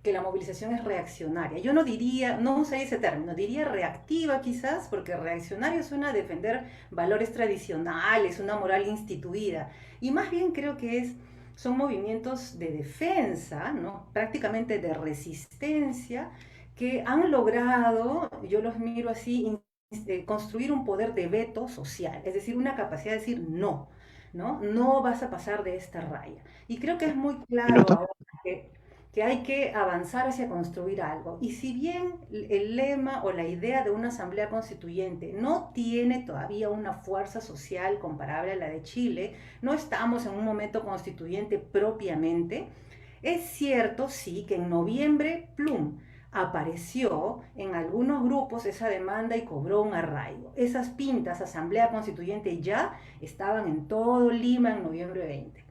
que la movilización es reaccionaria. Yo no diría, no usaría ese término, diría reactiva quizás, porque reaccionario suena a defender valores tradicionales, una moral instituida. Y más bien creo que son movimientos de defensa, ¿no? Prácticamente de resistencia, que han logrado, yo los miro así, construir un poder de veto social, es decir, una capacidad de decir no, ¿no? No vas a pasar de esta raya. Y creo que es muy claro ahora que hay que avanzar hacia construir algo. Y si bien el lema o la idea de una asamblea constituyente no tiene todavía una fuerza social comparable a la de Chile, no estamos en un momento constituyente propiamente, es cierto, sí, que en noviembre, plum, apareció en algunos grupos esa demanda y cobró un arraigo. Esas pintas, asamblea constituyente, ya estaban en todo Lima en noviembre 20.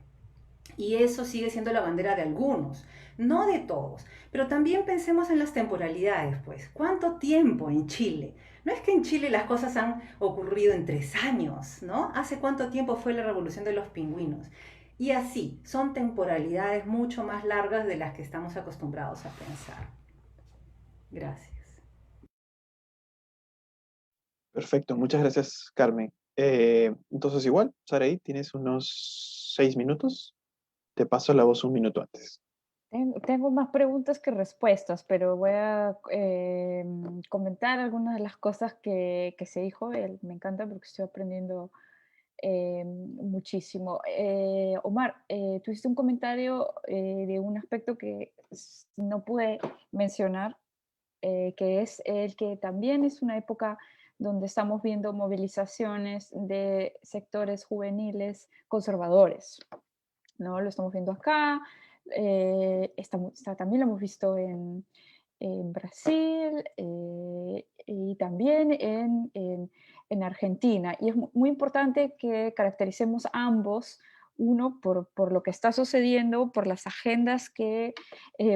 Y eso sigue siendo la bandera de algunos, no de todos. Pero también pensemos en las temporalidades, pues. ¿Cuánto tiempo en Chile? No es que en Chile las cosas han ocurrido en 3 años, ¿no? ¿Hace cuánto tiempo fue la revolución de los pingüinos? Y así, son temporalidades mucho más largas de las que estamos acostumbrados a pensar. Gracias.
Perfecto, muchas gracias, Carmen. Entonces igual, Saraí, tienes unos 6 minutos. Te paso la voz un minuto antes.
Tengo más preguntas que respuestas, pero voy a comentar algunas de las cosas que se dijo. Me encanta porque estoy aprendiendo muchísimo. Omar, tuviste un comentario de un aspecto que no pude mencionar, que es el que también es una época donde estamos viendo movilizaciones de sectores juveniles conservadores, ¿no? Lo estamos viendo acá, también lo hemos visto en Brasil y también en Argentina. Y es muy importante que caractericemos ambos, uno por lo que está sucediendo, por las agendas que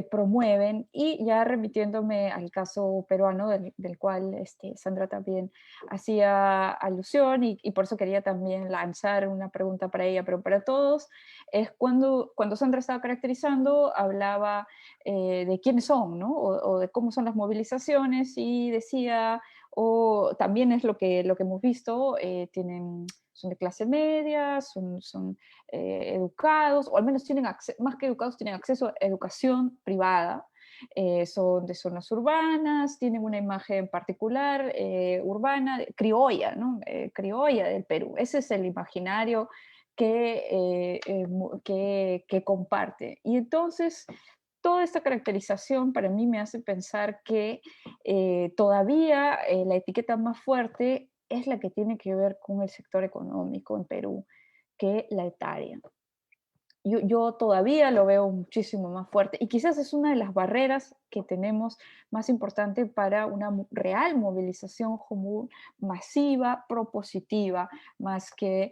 promueven, y ya remitiéndome al caso peruano, del cual Sandra también hacía alusión, y por eso quería también lanzar una pregunta para ella, pero para todos, es cuando Sandra estaba caracterizando, hablaba de quiénes son, ¿no? O de cómo son las movilizaciones, y decía, o también es lo que hemos visto, son de clase media, son educados, o al menos tienen más que educados, tienen acceso a educación privada, son de zonas urbanas, tienen una imagen particular, urbana, criolla, ¿no? Criolla del Perú. Ese es el imaginario que comparte. Y entonces, toda esta caracterización para mí me hace pensar que todavía la etiqueta más fuerte es la que tiene que ver con el sector económico en Perú, que la etaria. Yo todavía lo veo muchísimo más fuerte, y quizás es una de las barreras que tenemos más importante para una real movilización común, masiva, propositiva, más que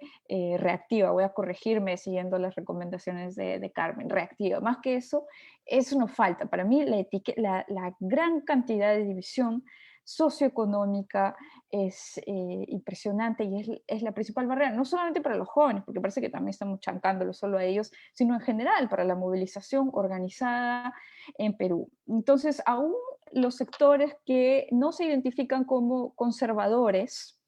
reactiva. Voy a corregirme siguiendo las recomendaciones de Carmen. Reactiva, más que eso nos falta. Para mí la gran cantidad de división socioeconómica es impresionante, y es la principal barrera, no solamente para los jóvenes, porque parece que también estamos chancándolo solo a ellos, sino en general para la movilización organizada en Perú. Entonces, aún los sectores que no se identifican como conservadores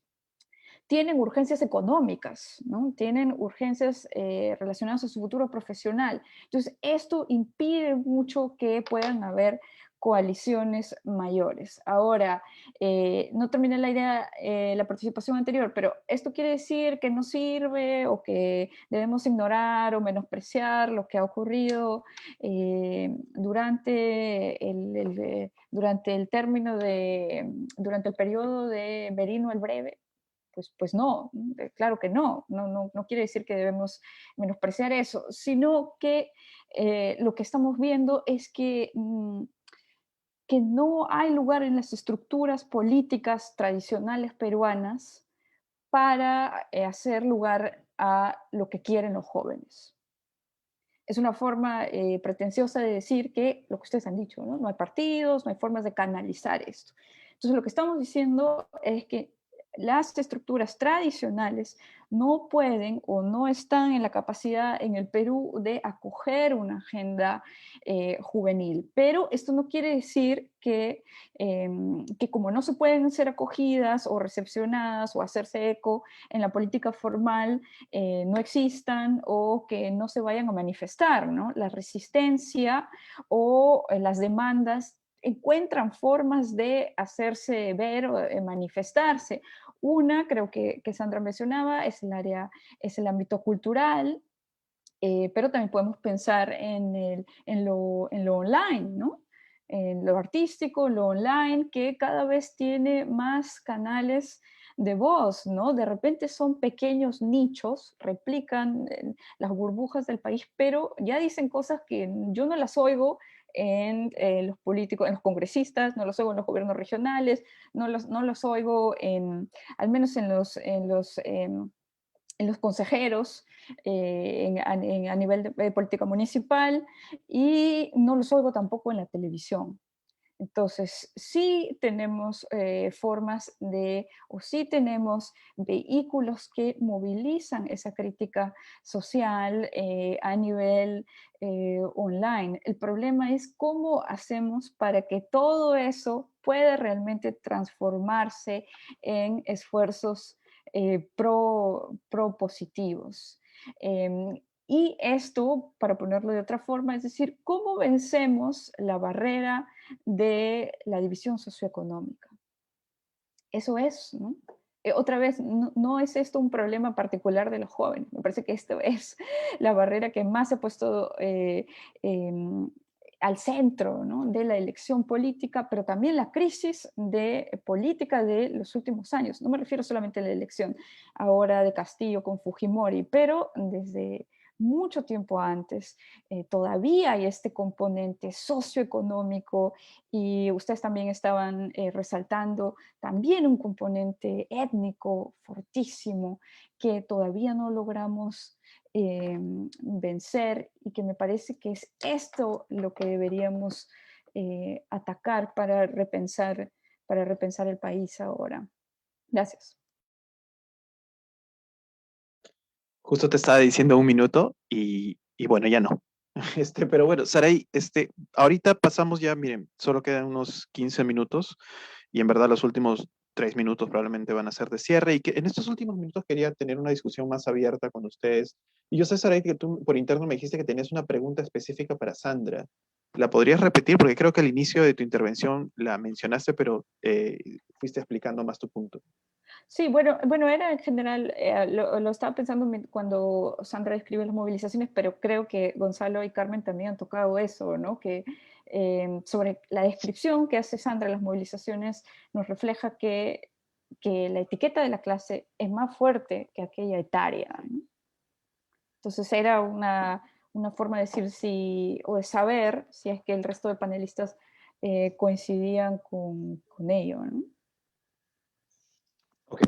tienen urgencias económicas, ¿no? Tienen urgencias relacionadas a su futuro profesional. Entonces, esto impide mucho que puedan haber coaliciones mayores. Ahora, no terminé la idea, la participación anterior, pero ¿esto quiere decir que no sirve, o que debemos ignorar o menospreciar lo que ha ocurrido durante el periodo de Merino el Breve? Pues no, claro que no quiere decir que debemos menospreciar eso, sino que lo que estamos viendo es que no hay lugar en las estructuras políticas tradicionales peruanas para hacer lugar a lo que quieren los jóvenes. Es una forma pretenciosa de decir que lo que ustedes han dicho, ¿no? No hay partidos, no hay formas de canalizar esto. Entonces, lo que estamos diciendo es que las estructuras tradicionales no pueden o no están en la capacidad en el Perú de acoger una agenda juvenil. Pero esto no quiere decir que como no se pueden ser acogidas o recepcionadas o hacerse eco en la política formal, no existan o que no se vayan a manifestar, ¿no? La resistencia o las demandas encuentran formas de hacerse ver o de manifestarse. Una, creo que Sandra mencionaba, es el ámbito cultural, pero también podemos pensar en lo online, ¿no? En lo artístico, lo online, que cada vez tiene más canales de voz, ¿no? De repente son pequeños nichos, replican las burbujas del país, pero ya dicen cosas que yo no las oigo en los políticos, en los congresistas, no los oigo en los gobiernos regionales, no los oigo al menos en los los consejeros a nivel de política municipal, y no los oigo tampoco en la televisión. Entonces, sí tenemos formas o sí tenemos vehículos que movilizan esa crítica social a nivel online. El problema es cómo hacemos para que todo eso pueda realmente transformarse en esfuerzos propositivos. Y esto, para ponerlo de otra forma, es decir, ¿cómo vencemos la barrera de la división socioeconómica? Eso es, ¿no? Otra vez, no es esto un problema particular de los jóvenes. Me parece que esto es la barrera que más se ha puesto al centro, ¿no?, de la elección política, pero también la crisis de política de los últimos años. No me refiero solamente a la elección ahora de Castillo con Fujimori, pero desde mucho tiempo antes todavía hay este componente socioeconómico, y ustedes también estaban resaltando también un componente étnico fortísimo que todavía no logramos vencer, y que me parece que es esto lo que deberíamos atacar para repensar el país ahora. Gracias.
Justo te estaba diciendo 1 minuto y bueno, ya no. Pero bueno, Saray, ahorita pasamos ya, miren, solo quedan unos 15 minutos y en verdad los últimos 3 minutos probablemente van a ser de cierre, y que en estos últimos minutos quería tener una discusión más abierta con ustedes. Y yo sé, Saray, que tú por interno me dijiste que tenías una pregunta específica para Sandra. ¿La podrías repetir? Porque creo que al inicio de tu intervención la mencionaste, pero fuiste explicando más tu punto.
Sí, bueno, era en general, lo estaba pensando cuando Sandra describe las movilizaciones, pero creo que Gonzalo y Carmen también han tocado eso, ¿no? Que sobre la descripción que hace Sandra de las movilizaciones nos refleja que la etiqueta de la clase es más fuerte que aquella etaria, ¿no? Entonces era una forma de decir o de saber si es que el resto de panelistas coincidían con ello, ¿no?
Ok.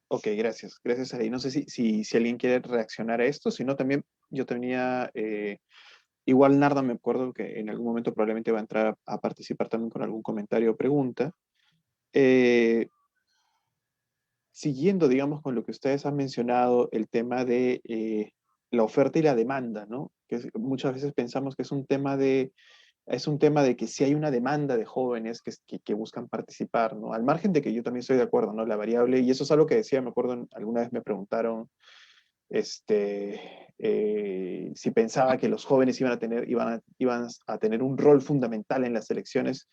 Ok, gracias. Gracias, Ari. No sé si alguien quiere reaccionar a esto, si no también yo tenía, igual Narda me acuerdo que en algún momento probablemente va a entrar a participar también con algún comentario o pregunta. Siguiendo, digamos, con lo que ustedes han mencionado, el tema de la oferta y la demanda, ¿no? Muchas veces pensamos que es un tema de que si hay una demanda de jóvenes que buscan participar, ¿no? Al margen de que yo también estoy de acuerdo, ¿no? La variable, y eso es algo que decía, me acuerdo, alguna vez me preguntaron si pensaba que los jóvenes iban a tener un rol fundamental en las elecciones,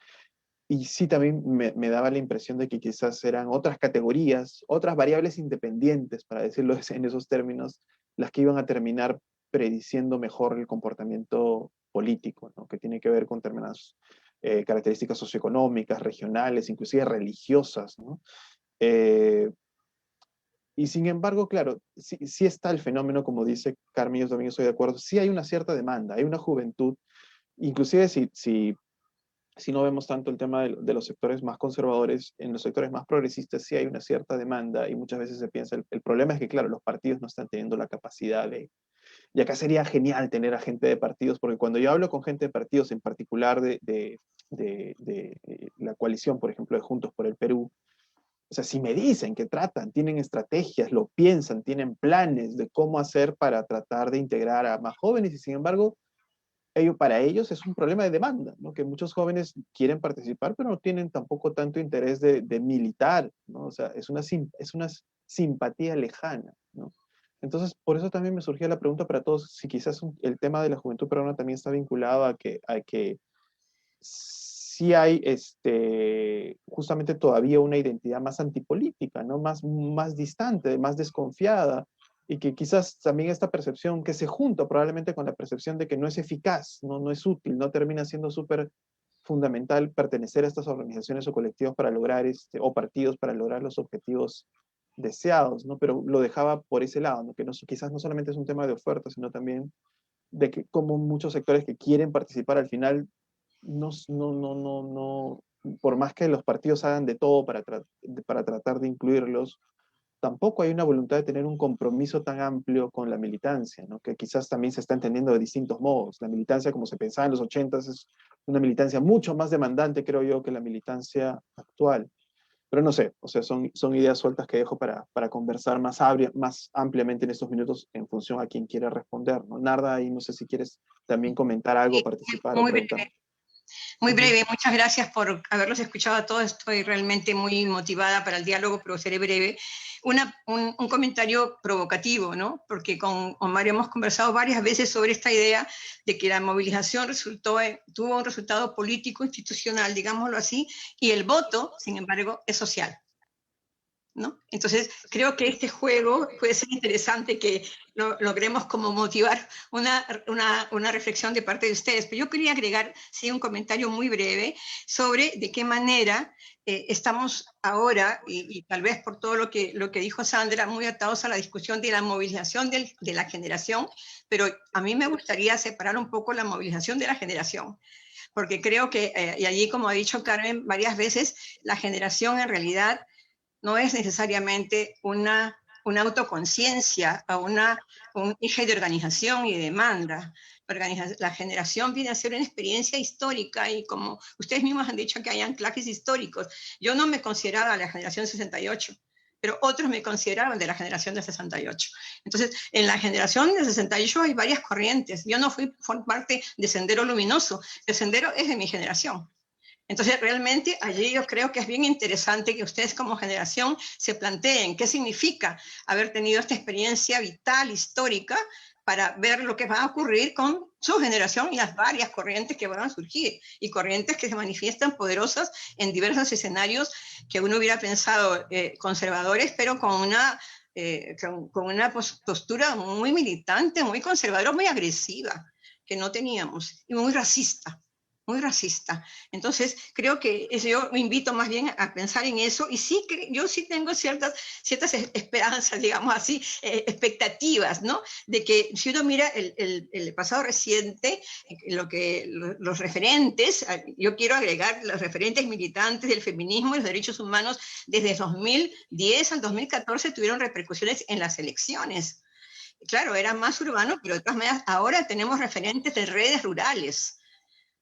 y sí también me daba la impresión de que quizás eran otras categorías, otras variables independientes, para decirlo en esos términos, las que iban a terminar prediciendo mejor el comportamiento político, ¿no? Que tiene que ver con determinadas características socioeconómicas, regionales, inclusive religiosas, ¿no? Y sin embargo, claro, sí está el fenómeno, como dice Carmen, yo también estoy de acuerdo, sí hay una cierta demanda, hay una juventud, inclusive si no vemos tanto el tema de los sectores más conservadores, en los sectores más progresistas sí hay una cierta demanda, y muchas veces se piensa, el problema es que, claro, los partidos no están teniendo la capacidad y acá sería genial tener a gente de partidos, porque cuando yo hablo con gente de partidos, en particular de la coalición, por ejemplo, de Juntos por el Perú, o sea, si me dicen que tratan, tienen estrategias, lo piensan, tienen planes de cómo hacer para tratar de integrar a más jóvenes, y sin embargo, para ellos es un problema de demanda, ¿no? Que muchos jóvenes quieren participar, pero no tienen tampoco tanto interés de militar, ¿no? O sea, es una simpatía lejana, ¿no? Entonces, por eso también me surgía la pregunta para todos, si quizás el tema de la juventud peruana también está vinculado a que sí hay justamente todavía una identidad más antipolítica, ¿no? Más distante, más desconfiada, y que quizás también esta percepción que se junta probablemente con la percepción de que no es eficaz, no es útil, no termina siendo súper fundamental pertenecer a estas organizaciones o colectivos para lograr, o partidos para lograr los objetivos deseados, ¿no? Pero lo dejaba por ese lado, ¿no? Que quizás no solamente es un tema de oferta, sino también de que como muchos sectores que quieren participar al final no, por más que los partidos hagan de todo para tratar de incluirlos, tampoco hay una voluntad de tener un compromiso tan amplio con la militancia, ¿no? Que quizás también se está entendiendo de distintos modos. La militancia, como se pensaba en los 80s, es una militancia mucho más demandante, creo yo, que la militancia actual. Pero no sé, o sea, son ideas sueltas que dejo para conversar más ampliamente en estos minutos en función a quien quiera responder, ¿no? Narda, y no sé si quieres también comentar algo,
Sí,
participar o
muy
preguntar.
breve. Muy
Ujú.
breve, muchas gracias por haberlos escuchado a todos. Estoy realmente muy motivada para el diálogo, pero seré breve. Un comentario provocativo, ¿no? Porque con Omar hemos conversado varias veces sobre esta idea de que la movilización tuvo un resultado político, institucional, digámoslo así, y el voto, sin embargo, es social, ¿no? Entonces, creo que este juego puede ser interesante que logremos como motivar una reflexión de parte de ustedes. Pero yo quería agregar, sí, un comentario muy breve sobre de qué manera estamos ahora, y tal vez por todo lo que dijo Sandra, muy atados a la discusión de la movilización de la generación, pero a mí me gustaría separar un poco la movilización de la generación, porque creo que, y allí, como ha dicho Carmen varias veces, la generación en realidad no es necesariamente una autoconciencia o un eje de organización y de demanda. La generación viene a ser una experiencia histórica y como ustedes mismos han dicho que hay anclajes históricos. Yo no me consideraba la generación 68, pero otros me consideraban de la generación del 68. Entonces, en la generación del 68 hay varias corrientes. Yo no fui parte de Sendero Luminoso. El Sendero es de mi generación. Entonces, realmente allí yo creo que es bien interesante que ustedes como generación se planteen qué significa haber tenido esta experiencia vital, histórica, para ver lo que va a ocurrir con su generación y las varias corrientes que van a surgir, y corrientes que se manifiestan poderosas en diversos escenarios que uno hubiera pensado conservadores, pero con una postura muy militante, muy conservadora, muy agresiva, que no teníamos, y muy racista. Muy racista. Entonces, creo que yo me invito más bien a pensar en eso, y sí, yo sí tengo ciertas esperanzas, digamos así, expectativas, ¿no? De que si uno mira el pasado reciente, los referentes, yo quiero agregar los referentes militantes del feminismo y los derechos humanos desde 2010 al 2014 tuvieron repercusiones en las elecciones. Claro, era más urbano, pero de todas maneras ahora tenemos referentes de redes rurales.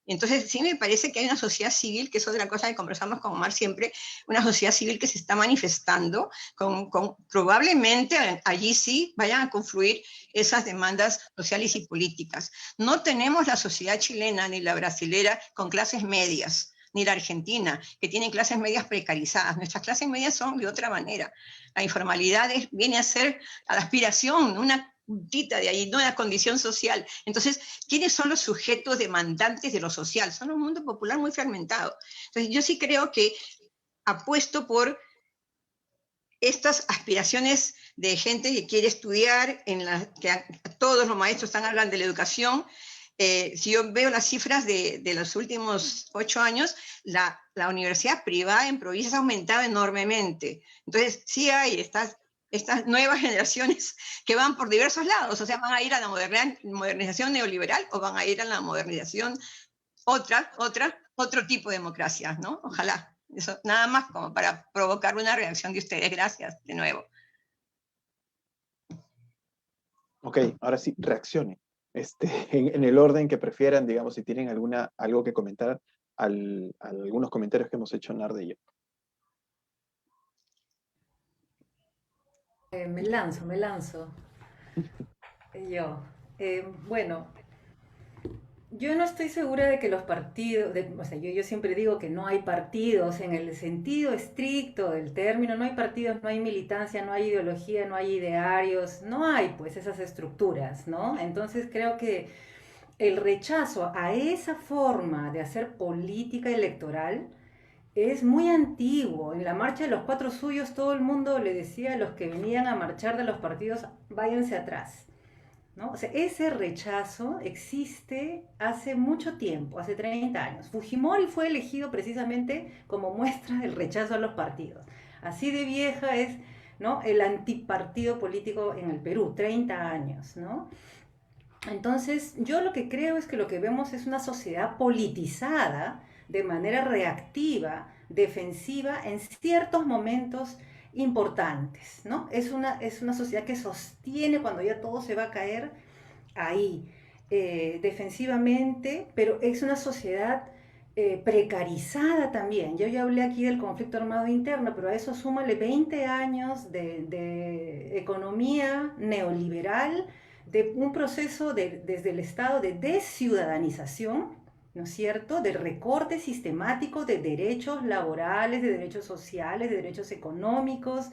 Entonces, sí me parece que hay una sociedad civil, que es otra cosa que conversamos con Omar siempre, una sociedad civil que se está manifestando, probablemente allí sí vayan a confluir esas demandas sociales y políticas. No tenemos la sociedad chilena ni la brasilera con clases medias, ni la argentina, que tienen clases medias precarizadas. Nuestras clases medias son de otra manera. La informalidad viene a ser a la aspiración, una puntita de ahí, no una condición social. Entonces, ¿quiénes son los sujetos demandantes de lo social? Son un mundo popular muy fragmentado. Entonces, yo sí creo que apuesto por estas aspiraciones de gente que quiere estudiar, que todos los maestros están hablando de la educación. Si yo veo las cifras de los últimos 8 años, la universidad privada en provincias ha aumentado enormemente. Entonces, sí hay estas nuevas generaciones que van por diversos lados, o sea, van a ir a la modernización neoliberal o van a ir a la modernización otro tipo de democracia, ¿no? Ojalá. Eso, nada más como para provocar una reacción de ustedes. Gracias, de nuevo.
Ok, ahora sí, reaccionen. En el orden que prefieran, digamos, si tienen algo que comentar a algunos comentarios que hemos hecho Narda y yo.
Me lanzo. Yo. Bueno, yo no estoy segura de que los partidos, o sea, yo siempre digo que no hay partidos en el sentido estricto del término, no hay partidos, no hay militancia, no hay ideología, no hay idearios, no hay pues esas estructuras, ¿no? Entonces creo que el rechazo a esa forma de hacer política electoral es muy antiguo. En la marcha de los Cuatro Suyos todo el mundo le decía a los que venían a marchar de los partidos, váyanse atrás, ¿no? O sea, ese rechazo existe hace mucho tiempo, hace 30 años. Fujimori fue elegido precisamente como muestra del rechazo a los partidos. Así de vieja es, ¿no?, el antipartido político en el Perú, 30 años, ¿no? Entonces, yo lo que creo es que lo que vemos es una sociedad politizada de manera reactiva, defensiva, en ciertos momentos importantes, ¿no? Es una sociedad que sostiene cuando ya todo se va a caer ahí, defensivamente, pero es una sociedad precarizada también. Yo ya hablé aquí del conflicto armado interno, pero a eso súmale 20 años de economía neoliberal, de un proceso desde el Estado de desciudadanización, ¿no es cierto?, de recorte sistemático de derechos laborales, de derechos sociales, de derechos económicos,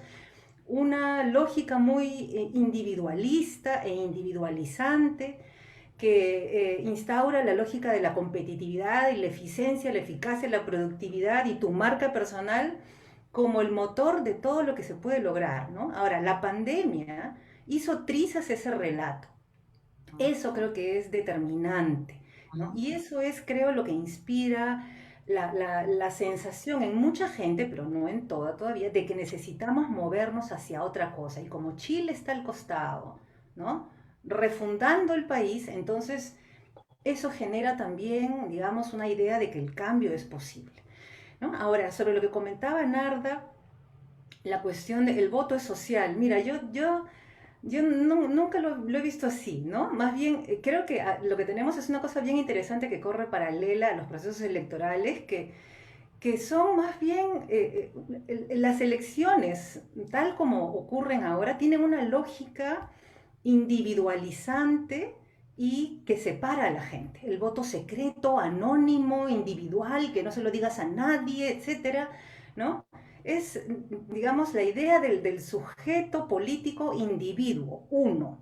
una lógica muy individualista e individualizante que instaura la lógica de la competitividad y la eficiencia, la eficacia, la productividad y tu marca personal como el motor de todo lo que se puede lograr, ¿no? Ahora, la pandemia hizo trizas ese relato. Eso creo que es determinante, ¿no? Y eso es, creo, lo que inspira la sensación en mucha gente, pero no en toda todavía, de que necesitamos movernos hacia otra cosa. Y como Chile está al costado, ¿no?, refundando el país, entonces eso genera también, digamos, una idea de que el cambio es posible, ¿no? Ahora, sobre lo que comentaba Narda, la cuestión del voto es social. Mira, yo nunca lo he visto así, ¿no? Más bien, creo que lo que tenemos es una cosa bien interesante que corre paralela a los procesos electorales, que son más bien las elecciones, tal como ocurren ahora, tienen una lógica individualizante y que separa a la gente. El voto secreto, anónimo, individual, que no se lo digas a nadie, etcétera, ¿no? Es, digamos, la idea del sujeto político individuo, uno,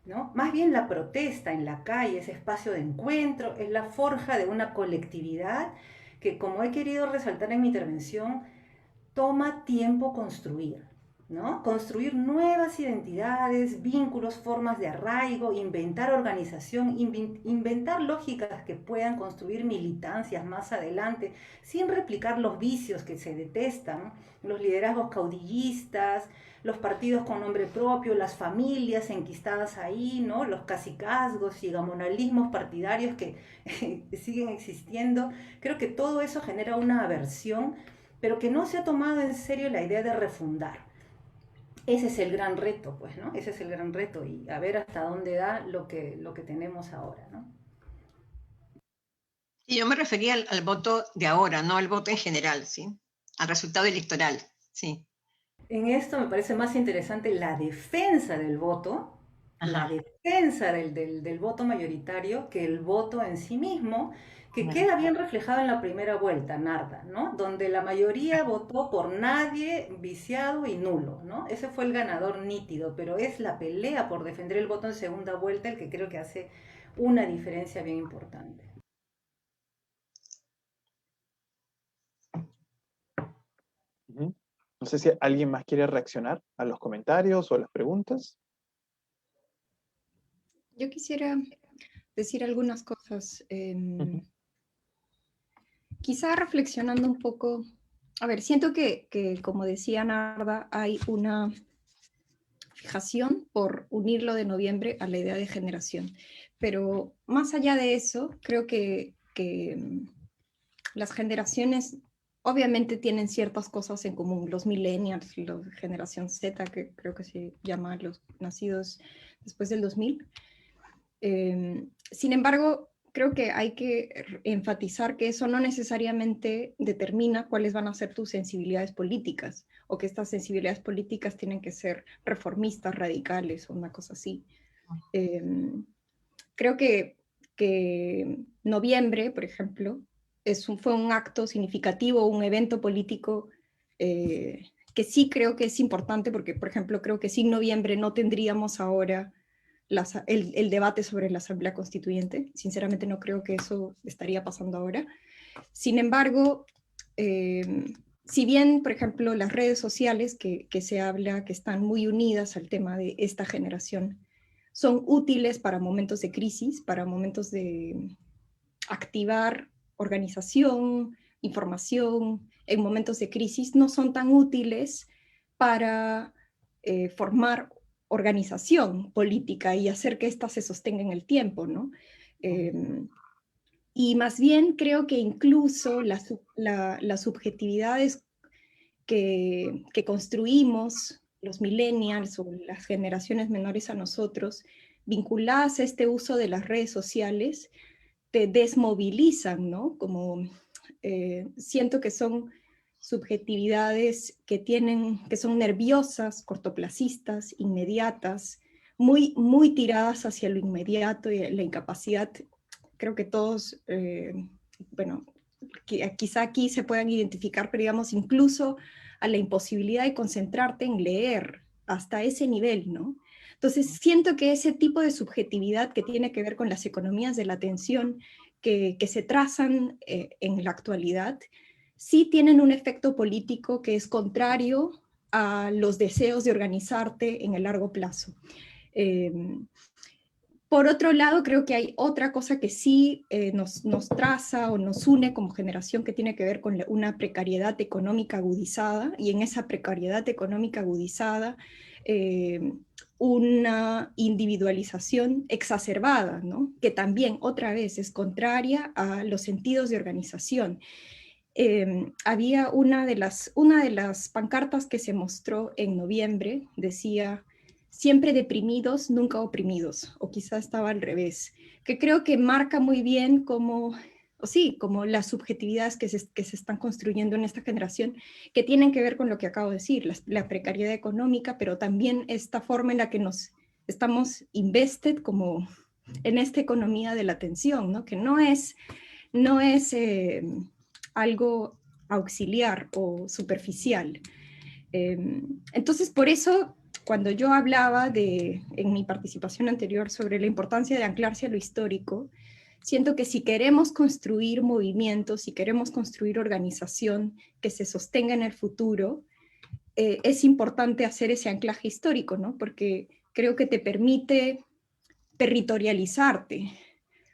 ¿no? Más bien la protesta en la calle, ese espacio de encuentro, es la forja de una colectividad que, como he querido resaltar en mi intervención, toma tiempo construir, ¿no? Construir nuevas identidades, vínculos, formas de arraigo, inventar organización, inventar lógicas que puedan construir militancias más adelante, sin replicar los vicios que se detestan, los liderazgos caudillistas, los partidos con nombre propio, las familias enquistadas ahí, ¿no?, los cacicazgos y gamonalismos partidarios que siguen existiendo. Creo que todo eso genera una aversión, pero que no se ha tomado en serio la idea de refundar. Ese es el gran reto, pues, ¿no? Ese es el gran reto, y a ver hasta dónde da lo que tenemos ahora, ¿no?
Y yo me refería al voto de ahora, no al voto en general, ¿sí? Al resultado electoral, sí.
En esto me parece más interesante la defensa del voto, la defensa del voto mayoritario, que el voto en sí mismo, que queda bien reflejado en la primera vuelta, Narda, ¿no? Donde la mayoría votó por nadie, viciado y nulo, ¿no? Ese fue el ganador nítido, pero es la pelea por defender el voto en segunda vuelta el que creo que hace una diferencia bien importante.
No sé si alguien más quiere reaccionar a los comentarios o a las preguntas.
Yo quisiera decir algunas cosas. Quizá reflexionando un poco. A ver, siento que como decía Narda, hay una fijación por unir lo de noviembre a la idea de generación. Pero más allá de eso, creo que las generaciones obviamente tienen ciertas cosas en común. Los millennials, la generación Z, que creo que se llama los nacidos después del 2000. Sin embargo, creo que hay que enfatizar que eso no necesariamente determina cuáles van a ser tus sensibilidades políticas, o que estas sensibilidades políticas tienen que ser reformistas, radicales, o una cosa así. Creo que noviembre, por ejemplo, fue un acto significativo, un evento político que sí creo que es importante, porque, por ejemplo, creo que sin noviembre no tendríamos ahora el debate sobre la Asamblea Constituyente. Sinceramente no creo que eso estaría pasando ahora. Sin embargo, si bien, por ejemplo, las redes sociales que se habla, que están muy unidas al tema de esta generación, son útiles para momentos de crisis, para momentos de activar organización, información, en momentos de crisis, no son tan útiles para formar organización política y hacer que ésta se sostenga en el tiempo, ¿no? Y más bien creo que incluso las subjetividades que construimos los millennials o las generaciones menores a nosotros, vinculadas a este uso de las redes sociales, te desmovilizan, ¿no? Como siento que son subjetividades que son nerviosas, cortoplacistas, inmediatas, muy tiradas hacia lo inmediato y la incapacidad. Creo que todos, bueno, quizá aquí se puedan identificar, pero digamos, incluso a la imposibilidad de concentrarte en leer hasta ese nivel, ¿no? Entonces, siento que ese tipo de subjetividad que tiene que ver con las economías de la atención que se trazan en la actualidad, sí tienen un efecto político que es contrario a los deseos de organizarte en el largo plazo. Por otro lado, creo que hay otra cosa que sí nos traza o nos une como generación, que tiene que ver con una precariedad económica agudizada, y en esa precariedad económica agudizada, una individualización exacerbada, ¿no? Que también otra vez es contraria a los sentidos de organización. Había una de las pancartas que se mostró en noviembre, decía: siempre deprimidos, nunca oprimidos, o quizá estaba al revés, que creo que marca muy bien como las subjetividades que se están construyendo en esta generación, que tienen que ver con lo que acabo de decir, la precariedad económica, pero también esta forma en la que nos estamos invested como en esta economía de la atención, ¿no? Que no es algo auxiliar o superficial. Entonces, por eso, cuando yo hablaba en mi participación anterior sobre la importancia de anclarse a lo histórico, siento que si queremos construir movimientos, si queremos construir organización que se sostenga en el futuro, es importante hacer ese anclaje histórico, ¿no? Porque creo que te permite territorializarte,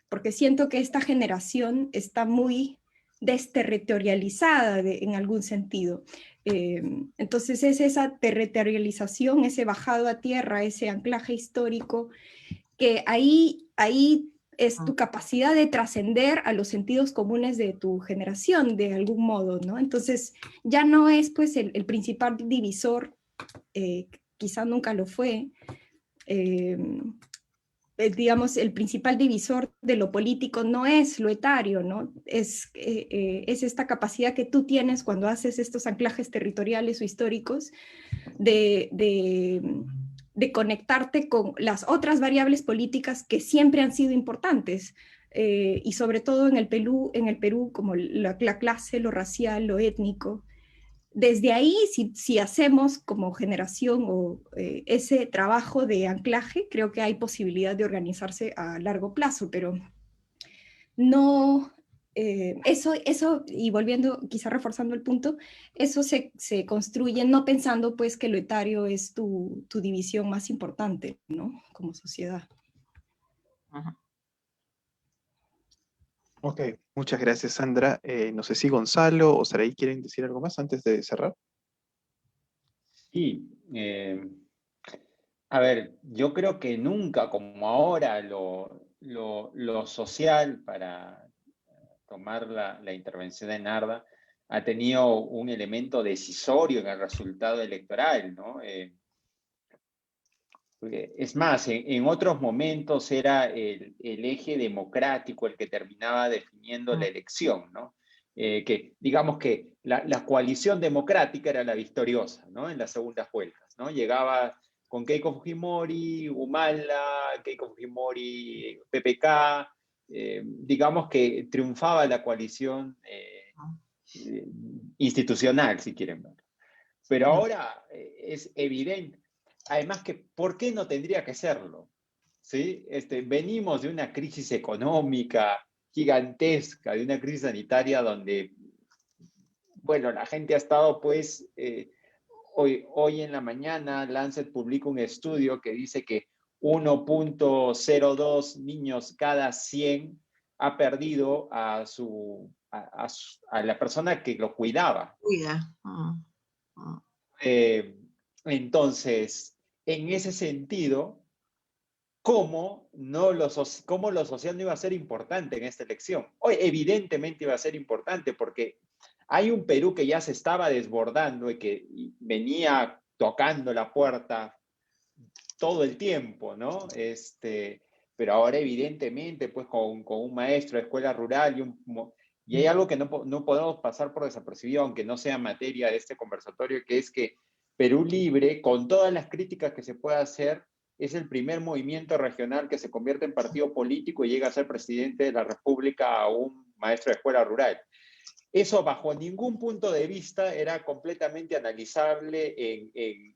porque siento que esta generación está muy desterritorializada en algún sentido. Entonces es esa territorialización, ese bajado a tierra, ese anclaje histórico, que ahí es tu capacidad de trascender a los sentidos comunes de tu generación, de algún modo, ¿no? Entonces ya no es pues el principal divisor, quizá nunca lo fue, digamos, el principal divisor de lo político no es lo etario, ¿no? Es esta capacidad que tú tienes cuando haces estos anclajes territoriales o históricos de conectarte con las otras variables políticas que siempre han sido importantes, y sobre todo en el Perú como la clase, lo racial, lo étnico. Desde ahí, si hacemos como generación ese trabajo de anclaje, creo que hay posibilidad de organizarse a largo plazo, pero no, eso, y volviendo, quizá reforzando el punto, eso se construye no pensando pues que lo etario es tu división más importante, ¿no? Como sociedad.
Ok, muchas gracias, Sandra. No sé si Gonzalo o Saraí quieren decir algo más antes de cerrar.
Sí, a ver, yo creo que nunca como ahora lo social, para tomar la intervención de Narda, ha tenido un elemento decisorio en el resultado electoral, ¿no? Es más, en otros momentos era el eje democrático el que terminaba definiendo la elección, ¿no? Que digamos que la coalición democrática era la victoriosa, ¿no? En las segundas vueltas, ¿no? Llegaba con Keiko Fujimori, Humala, Keiko Fujimori, PPK, digamos que triunfaba la coalición institucional, si quieren ver. Pero ahora es evidente. Además que, ¿por qué no tendría que serlo? ¿Sí? Venimos de una crisis económica gigantesca, de una crisis sanitaria donde, bueno, la gente ha estado pues, hoy en la mañana Lancet publica un estudio que dice que 1.02 niños cada 100 ha perdido a la persona que lo cuidaba.
Cuida.
Entonces, en ese sentido, ¿cómo lo social no iba a ser importante en esta elección? Hoy, evidentemente iba a ser importante porque hay un Perú que ya se estaba desbordando y que venía tocando la puerta todo el tiempo, ¿no? Pero ahora evidentemente, pues con un maestro de escuela rural y hay algo que no podemos pasar por desapercibido, aunque no sea materia de este conversatorio, que es que Perú Libre, con todas las críticas que se pueda hacer, es el primer movimiento regional que se convierte en partido político y llega a ser presidente de la República a un maestro de escuela rural. Eso bajo ningún punto de vista era completamente analizable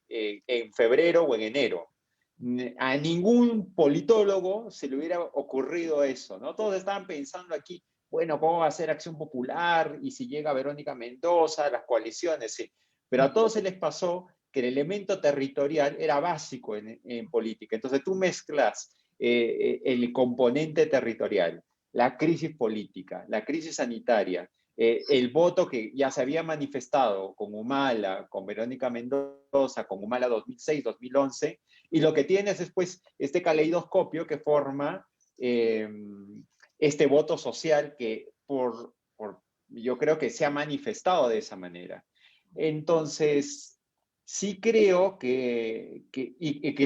en febrero o en enero. A ningún politólogo se le hubiera ocurrido eso, ¿no? Todos estaban pensando aquí, bueno, ¿cómo va a ser Acción Popular? Y si llega Verónica Mendoza, las coaliciones, sí. Pero a todos se les pasó que el elemento territorial era básico en política. Entonces tú mezclas el componente territorial, la crisis política, la crisis sanitaria, el voto que ya se había manifestado con Humala, con Verónica Mendoza, con Humala 2006, 2011, y lo que tienes es pues este caleidoscopio que forma este voto social que yo creo que se ha manifestado de esa manera. Entonces, sí creo que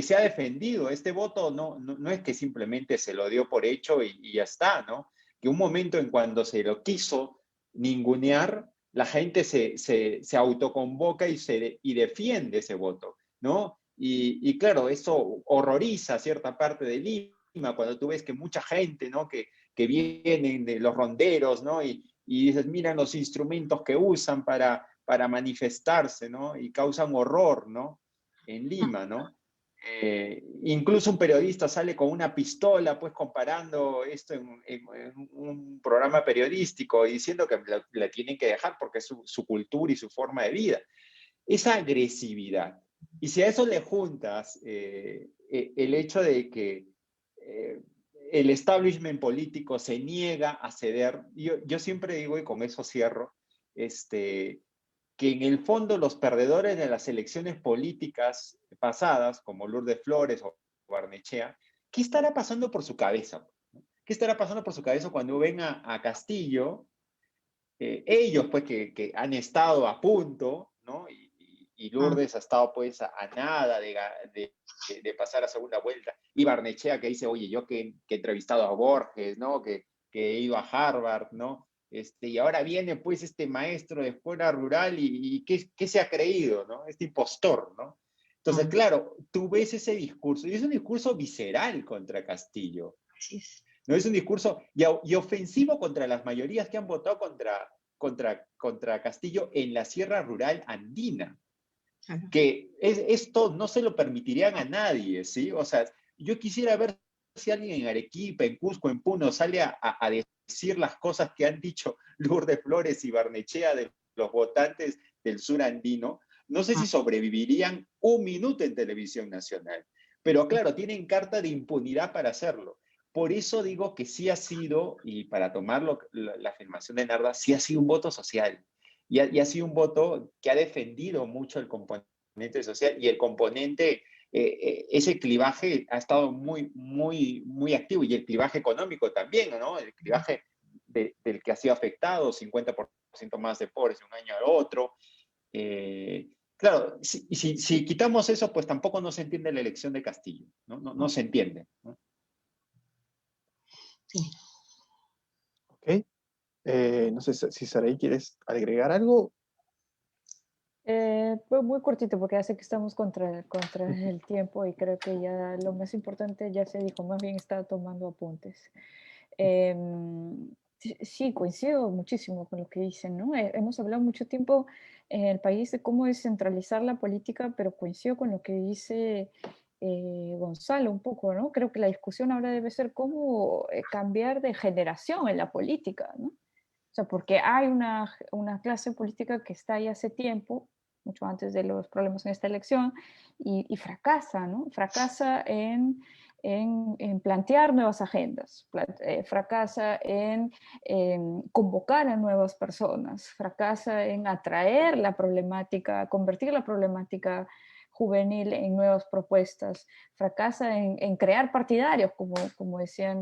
se ha defendido. Este voto no es que simplemente se lo dio por hecho y ya está, ¿no? Que un momento en cuando se lo quiso ningunear, la gente se autoconvoca y defiende ese voto, ¿no? Y claro, eso horroriza a cierta parte de Lima, cuando tú ves que mucha gente, ¿no? Que vienen de los ronderos, ¿no? Y dices, miran los instrumentos que usan para manifestarse, ¿no? Y causan horror, ¿no? En Lima, ¿no? Incluso un periodista sale con una pistola, pues comparando esto en un programa periodístico y diciendo que la tienen que dejar porque es su cultura y su forma de vida. Esa agresividad. Y si a eso le juntas el hecho de que el establishment político se niega a ceder, yo siempre digo, y con eso cierro, que en el fondo los perdedores de las elecciones políticas pasadas, como Lourdes Flores o Barnechea, ¿qué estará pasando por su cabeza? ¿Qué estará pasando por su cabeza cuando ven a Castillo? Ellos, pues, que han estado a punto, ¿no? Y Lourdes ha estado, pues, a nada de pasar a segunda vuelta. Y Barnechea que dice, oye, yo que he entrevistado a Borges, ¿no? Que he ido a Harvard, ¿no? Y ahora viene, pues, este maestro de escuela rural y ¿qué se ha creído, ¿no? Este impostor, ¿no? Entonces, claro, tú ves ese discurso, y es un discurso visceral contra Castillo. No es un discurso y ofensivo contra las mayorías que han votado contra Castillo en la Sierra Rural Andina. Que esto no se lo permitirían a nadie, ¿sí? O sea, yo quisiera ver si alguien en Arequipa, en Cusco, en Puno sale a decir las cosas que han dicho Lourdes Flores y Barnechea de los votantes del sur andino. No sé si sobrevivirían un minuto en televisión nacional. Pero claro, tienen carta de impunidad para hacerlo. Por eso digo que sí ha sido, y para tomar la afirmación de Narda, sí ha sido un voto social. Y ha sido un voto que ha defendido mucho el componente social y el componente, ese clivaje ha estado muy, muy, muy activo, y el clivaje económico también, ¿no? El clivaje del que ha sido afectado, 50% más de pobres de un año al otro. Claro, si quitamos eso, pues tampoco no se entiende la elección de Castillo, no se entiende, ¿no?
Sí.
Ok. No sé si Saray quieres agregar algo.
Pues muy cortito, porque hace que estamos contra el tiempo y creo que ya lo más importante ya se dijo, más bien estaba tomando apuntes. Sí, coincido muchísimo con lo que dicen, ¿no? Hemos hablado mucho tiempo en el país de cómo descentralizar la política, pero coincido con lo que dice Gonzalo un poco, ¿no? Creo que la discusión ahora debe ser cómo cambiar de generación en la política, ¿no? O sea, porque hay una clase política que está ahí hace tiempo, mucho antes de los problemas en esta elección, y fracasa, ¿no? Fracasa en plantear nuevas agendas, fracasa en convocar a nuevas personas, fracasa en atraer la problemática, convertir la problemática juvenil en nuevas propuestas, fracasa en crear partidarios, como decía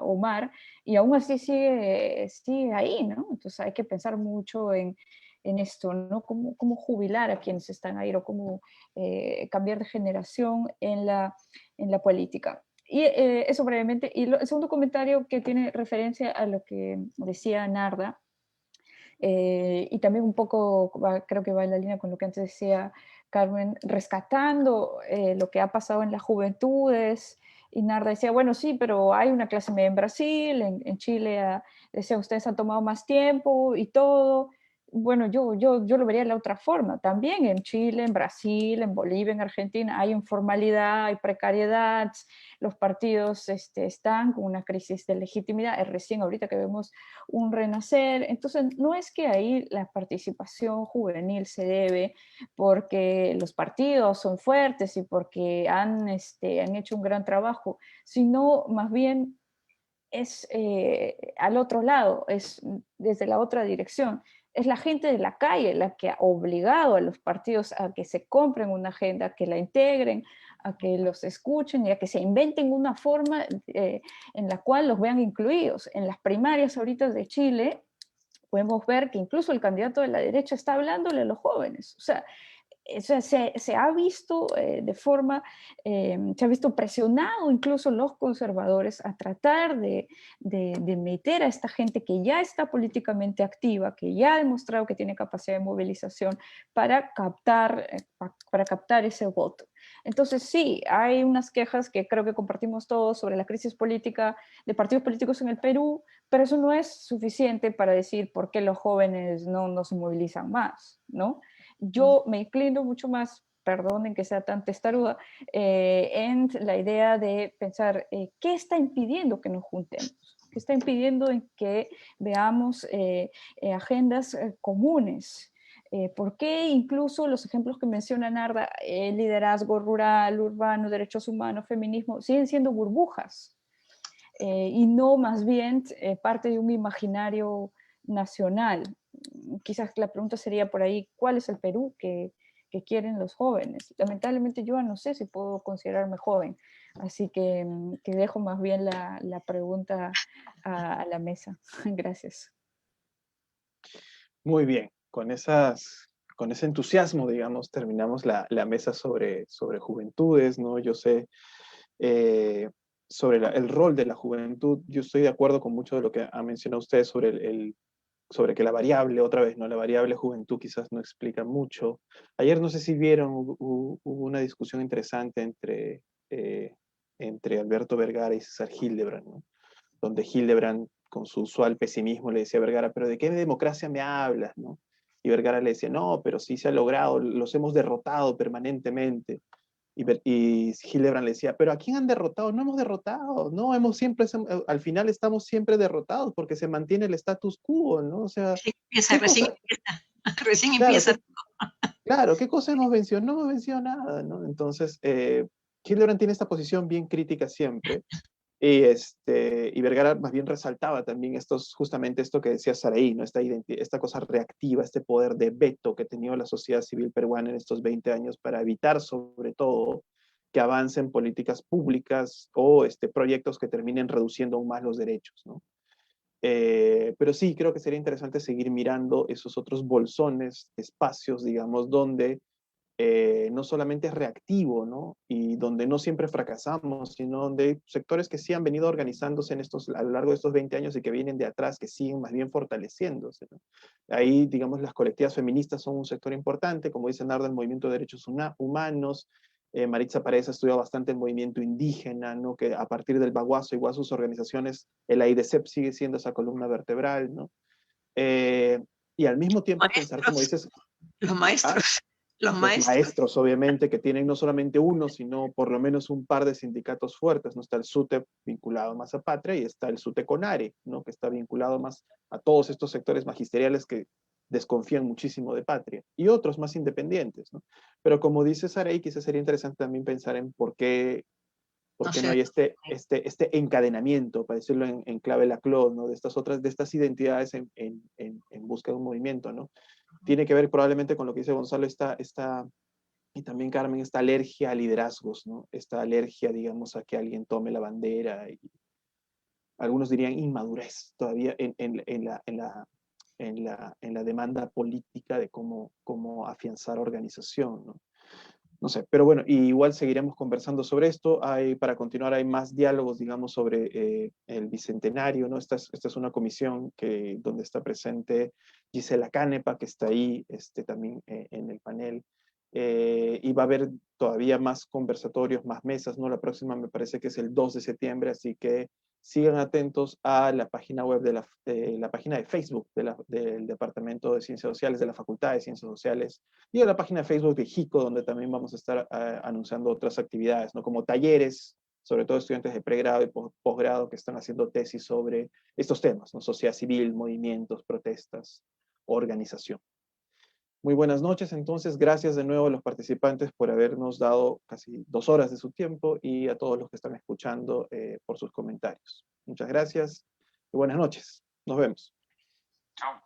Omar, y aún así sigue ahí, ¿no? Entonces hay que pensar mucho en esto, ¿no? Cómo jubilar a quienes están ahí o cómo cambiar de generación en la política. Y eso brevemente. Y el segundo comentario que tiene referencia a lo que decía Narda, y también un poco creo que va en la línea con lo que antes decía Carmen, rescatando lo que ha pasado en las juventudes. Y Narda decía, bueno, sí, pero hay una clase media en Brasil, en Chile, decía, ustedes han tomado más tiempo y todo. Bueno, yo lo vería de la otra forma. También en Chile, en Brasil, en Bolivia, en Argentina hay informalidad, hay precariedad, los partidos están con una crisis de legitimidad. Es recién ahorita que vemos un renacer. Entonces, no es que ahí la participación juvenil se debe porque los partidos son fuertes y porque han hecho un gran trabajo, sino más bien es al otro lado, es desde la otra dirección. Es la gente de la calle la que ha obligado a los partidos a que se compren una agenda, que la integren, a que los escuchen y a que se inventen una forma en la cual los vean incluidos. En las primarias ahorita de Chile podemos ver que incluso el candidato de la derecha está hablándole a los jóvenes. O sea, se ha visto se ha visto presionado incluso los conservadores a tratar de meter a esta gente que ya está políticamente activa, que ya ha demostrado que tiene capacidad de movilización para captar ese voto. Entonces sí, hay unas quejas que creo que compartimos todos sobre la crisis política de partidos políticos en el Perú, pero eso no es suficiente para decir por qué los jóvenes no se movilizan más, ¿no? Yo me inclino mucho más, perdonen que sea tan testaruda, en la idea de pensar qué está impidiendo que nos juntemos, qué está impidiendo en que veamos agendas comunes. ¿Por qué incluso los ejemplos que menciona Narda, liderazgo rural, urbano, derechos humanos, feminismo, siguen siendo burbujas y no más bien parte de un imaginario nacional? Quizás la pregunta sería por ahí, ¿cuál es el Perú que quieren los jóvenes? Lamentablemente yo no sé si puedo considerarme joven, así que dejo más bien la pregunta a la mesa. Gracias.
Muy bien, con ese entusiasmo, digamos, terminamos la mesa sobre juventudes, ¿no? Yo sé sobre el rol de la juventud, yo estoy de acuerdo con mucho de lo que ha mencionado usted sobre que la variable, otra vez, ¿no? La variable juventud quizás no explica mucho. Ayer no sé si vieron, hubo una discusión interesante entre Alberto Vergara y César Hildebrand, ¿no? Donde Hildebrand, con su usual pesimismo, le decía a Vergara, pero ¿de qué democracia me hablas, no? Y Vergara le decía, no, pero sí se ha logrado, los hemos derrotado permanentemente. Y Hildebrand le decía, pero ¿a quién han derrotado? No hemos derrotado, no, al final estamos siempre derrotados porque se mantiene el status quo, ¿no? O sea,
sí, recién
claro,
empieza.
Claro, ¿qué cosa hemos vencido? No hemos vencido nada, ¿no? Entonces, Hildebrand tiene esta posición bien crítica siempre, y Vergara más bien resaltaba también justamente esto que decía Saraí, ¿no? Esta cosa reactiva, este poder de veto que tenía la sociedad civil peruana en estos 20 años para evitar, sobre todo, que avancen políticas públicas o proyectos que terminen reduciendo aún más los derechos, ¿no? Pero sí, creo que sería interesante seguir mirando esos otros bolsones, espacios, digamos, donde no solamente es reactivo, ¿no? Y donde no siempre fracasamos, sino donde hay sectores que sí han venido organizándose a lo largo de estos 20 años y que vienen de atrás, que siguen más bien fortaleciéndose, ¿no? Ahí, digamos, las colectivas feministas son un sector importante, como dice Narda, el movimiento de derechos humanos. Maritza Paredes ha estudiado bastante el movimiento indígena, ¿no? Que a partir del Baguazo, igual sus organizaciones, el AIDCEP sigue siendo esa columna vertebral, ¿no? Y al mismo tiempo pensar, como dices...
Los maestros. Los
maestros, obviamente, que tienen no solamente uno, sino por lo menos un par de sindicatos fuertes, ¿no? Está el SUTEP vinculado más a Patria y está el SUTECONARE, ¿no? Que está vinculado más a todos estos sectores magisteriales que desconfían muchísimo de Patria, y otros más independientes, ¿no? Pero como dice Sarey, quizás sería interesante también pensar en por qué no hay este encadenamiento, para decirlo en clave Laclau, ¿no? De estas identidades en busca de un movimiento, ¿no? Tiene que ver probablemente con lo que dice Gonzalo, esta Y también, Carmen, esta alergia a liderazgos, ¿no? Esta alergia, digamos, a que alguien tome la bandera. Y algunos dirían inmadurez todavía en la demanda política de cómo afianzar organización, ¿no? No sé, pero bueno, igual seguiremos conversando sobre esto. Para continuar, hay más diálogos, digamos, sobre el Bicentenario, ¿no? Esta es una comisión donde está presente Gisela Canepa, que está ahí también en el panel. Y va a haber todavía más conversatorios, más mesas, ¿no? La próxima me parece que es el 2 de septiembre, así que sigan atentos a la página web la página de Facebook del Departamento de Ciencias Sociales, de la Facultad de Ciencias Sociales, y a la página de Facebook de JICO, donde también vamos a estar anunciando otras actividades, ¿no? Como talleres, sobre todo estudiantes de pregrado y posgrado que están haciendo tesis sobre estos temas, ¿no? Sociedad civil, movimientos, protestas, organización. Muy buenas noches, entonces, gracias de nuevo a los participantes por habernos dado casi 2 horas de su tiempo y a todos los que están escuchando por sus comentarios. Muchas gracias y buenas noches. Nos vemos.
Chao.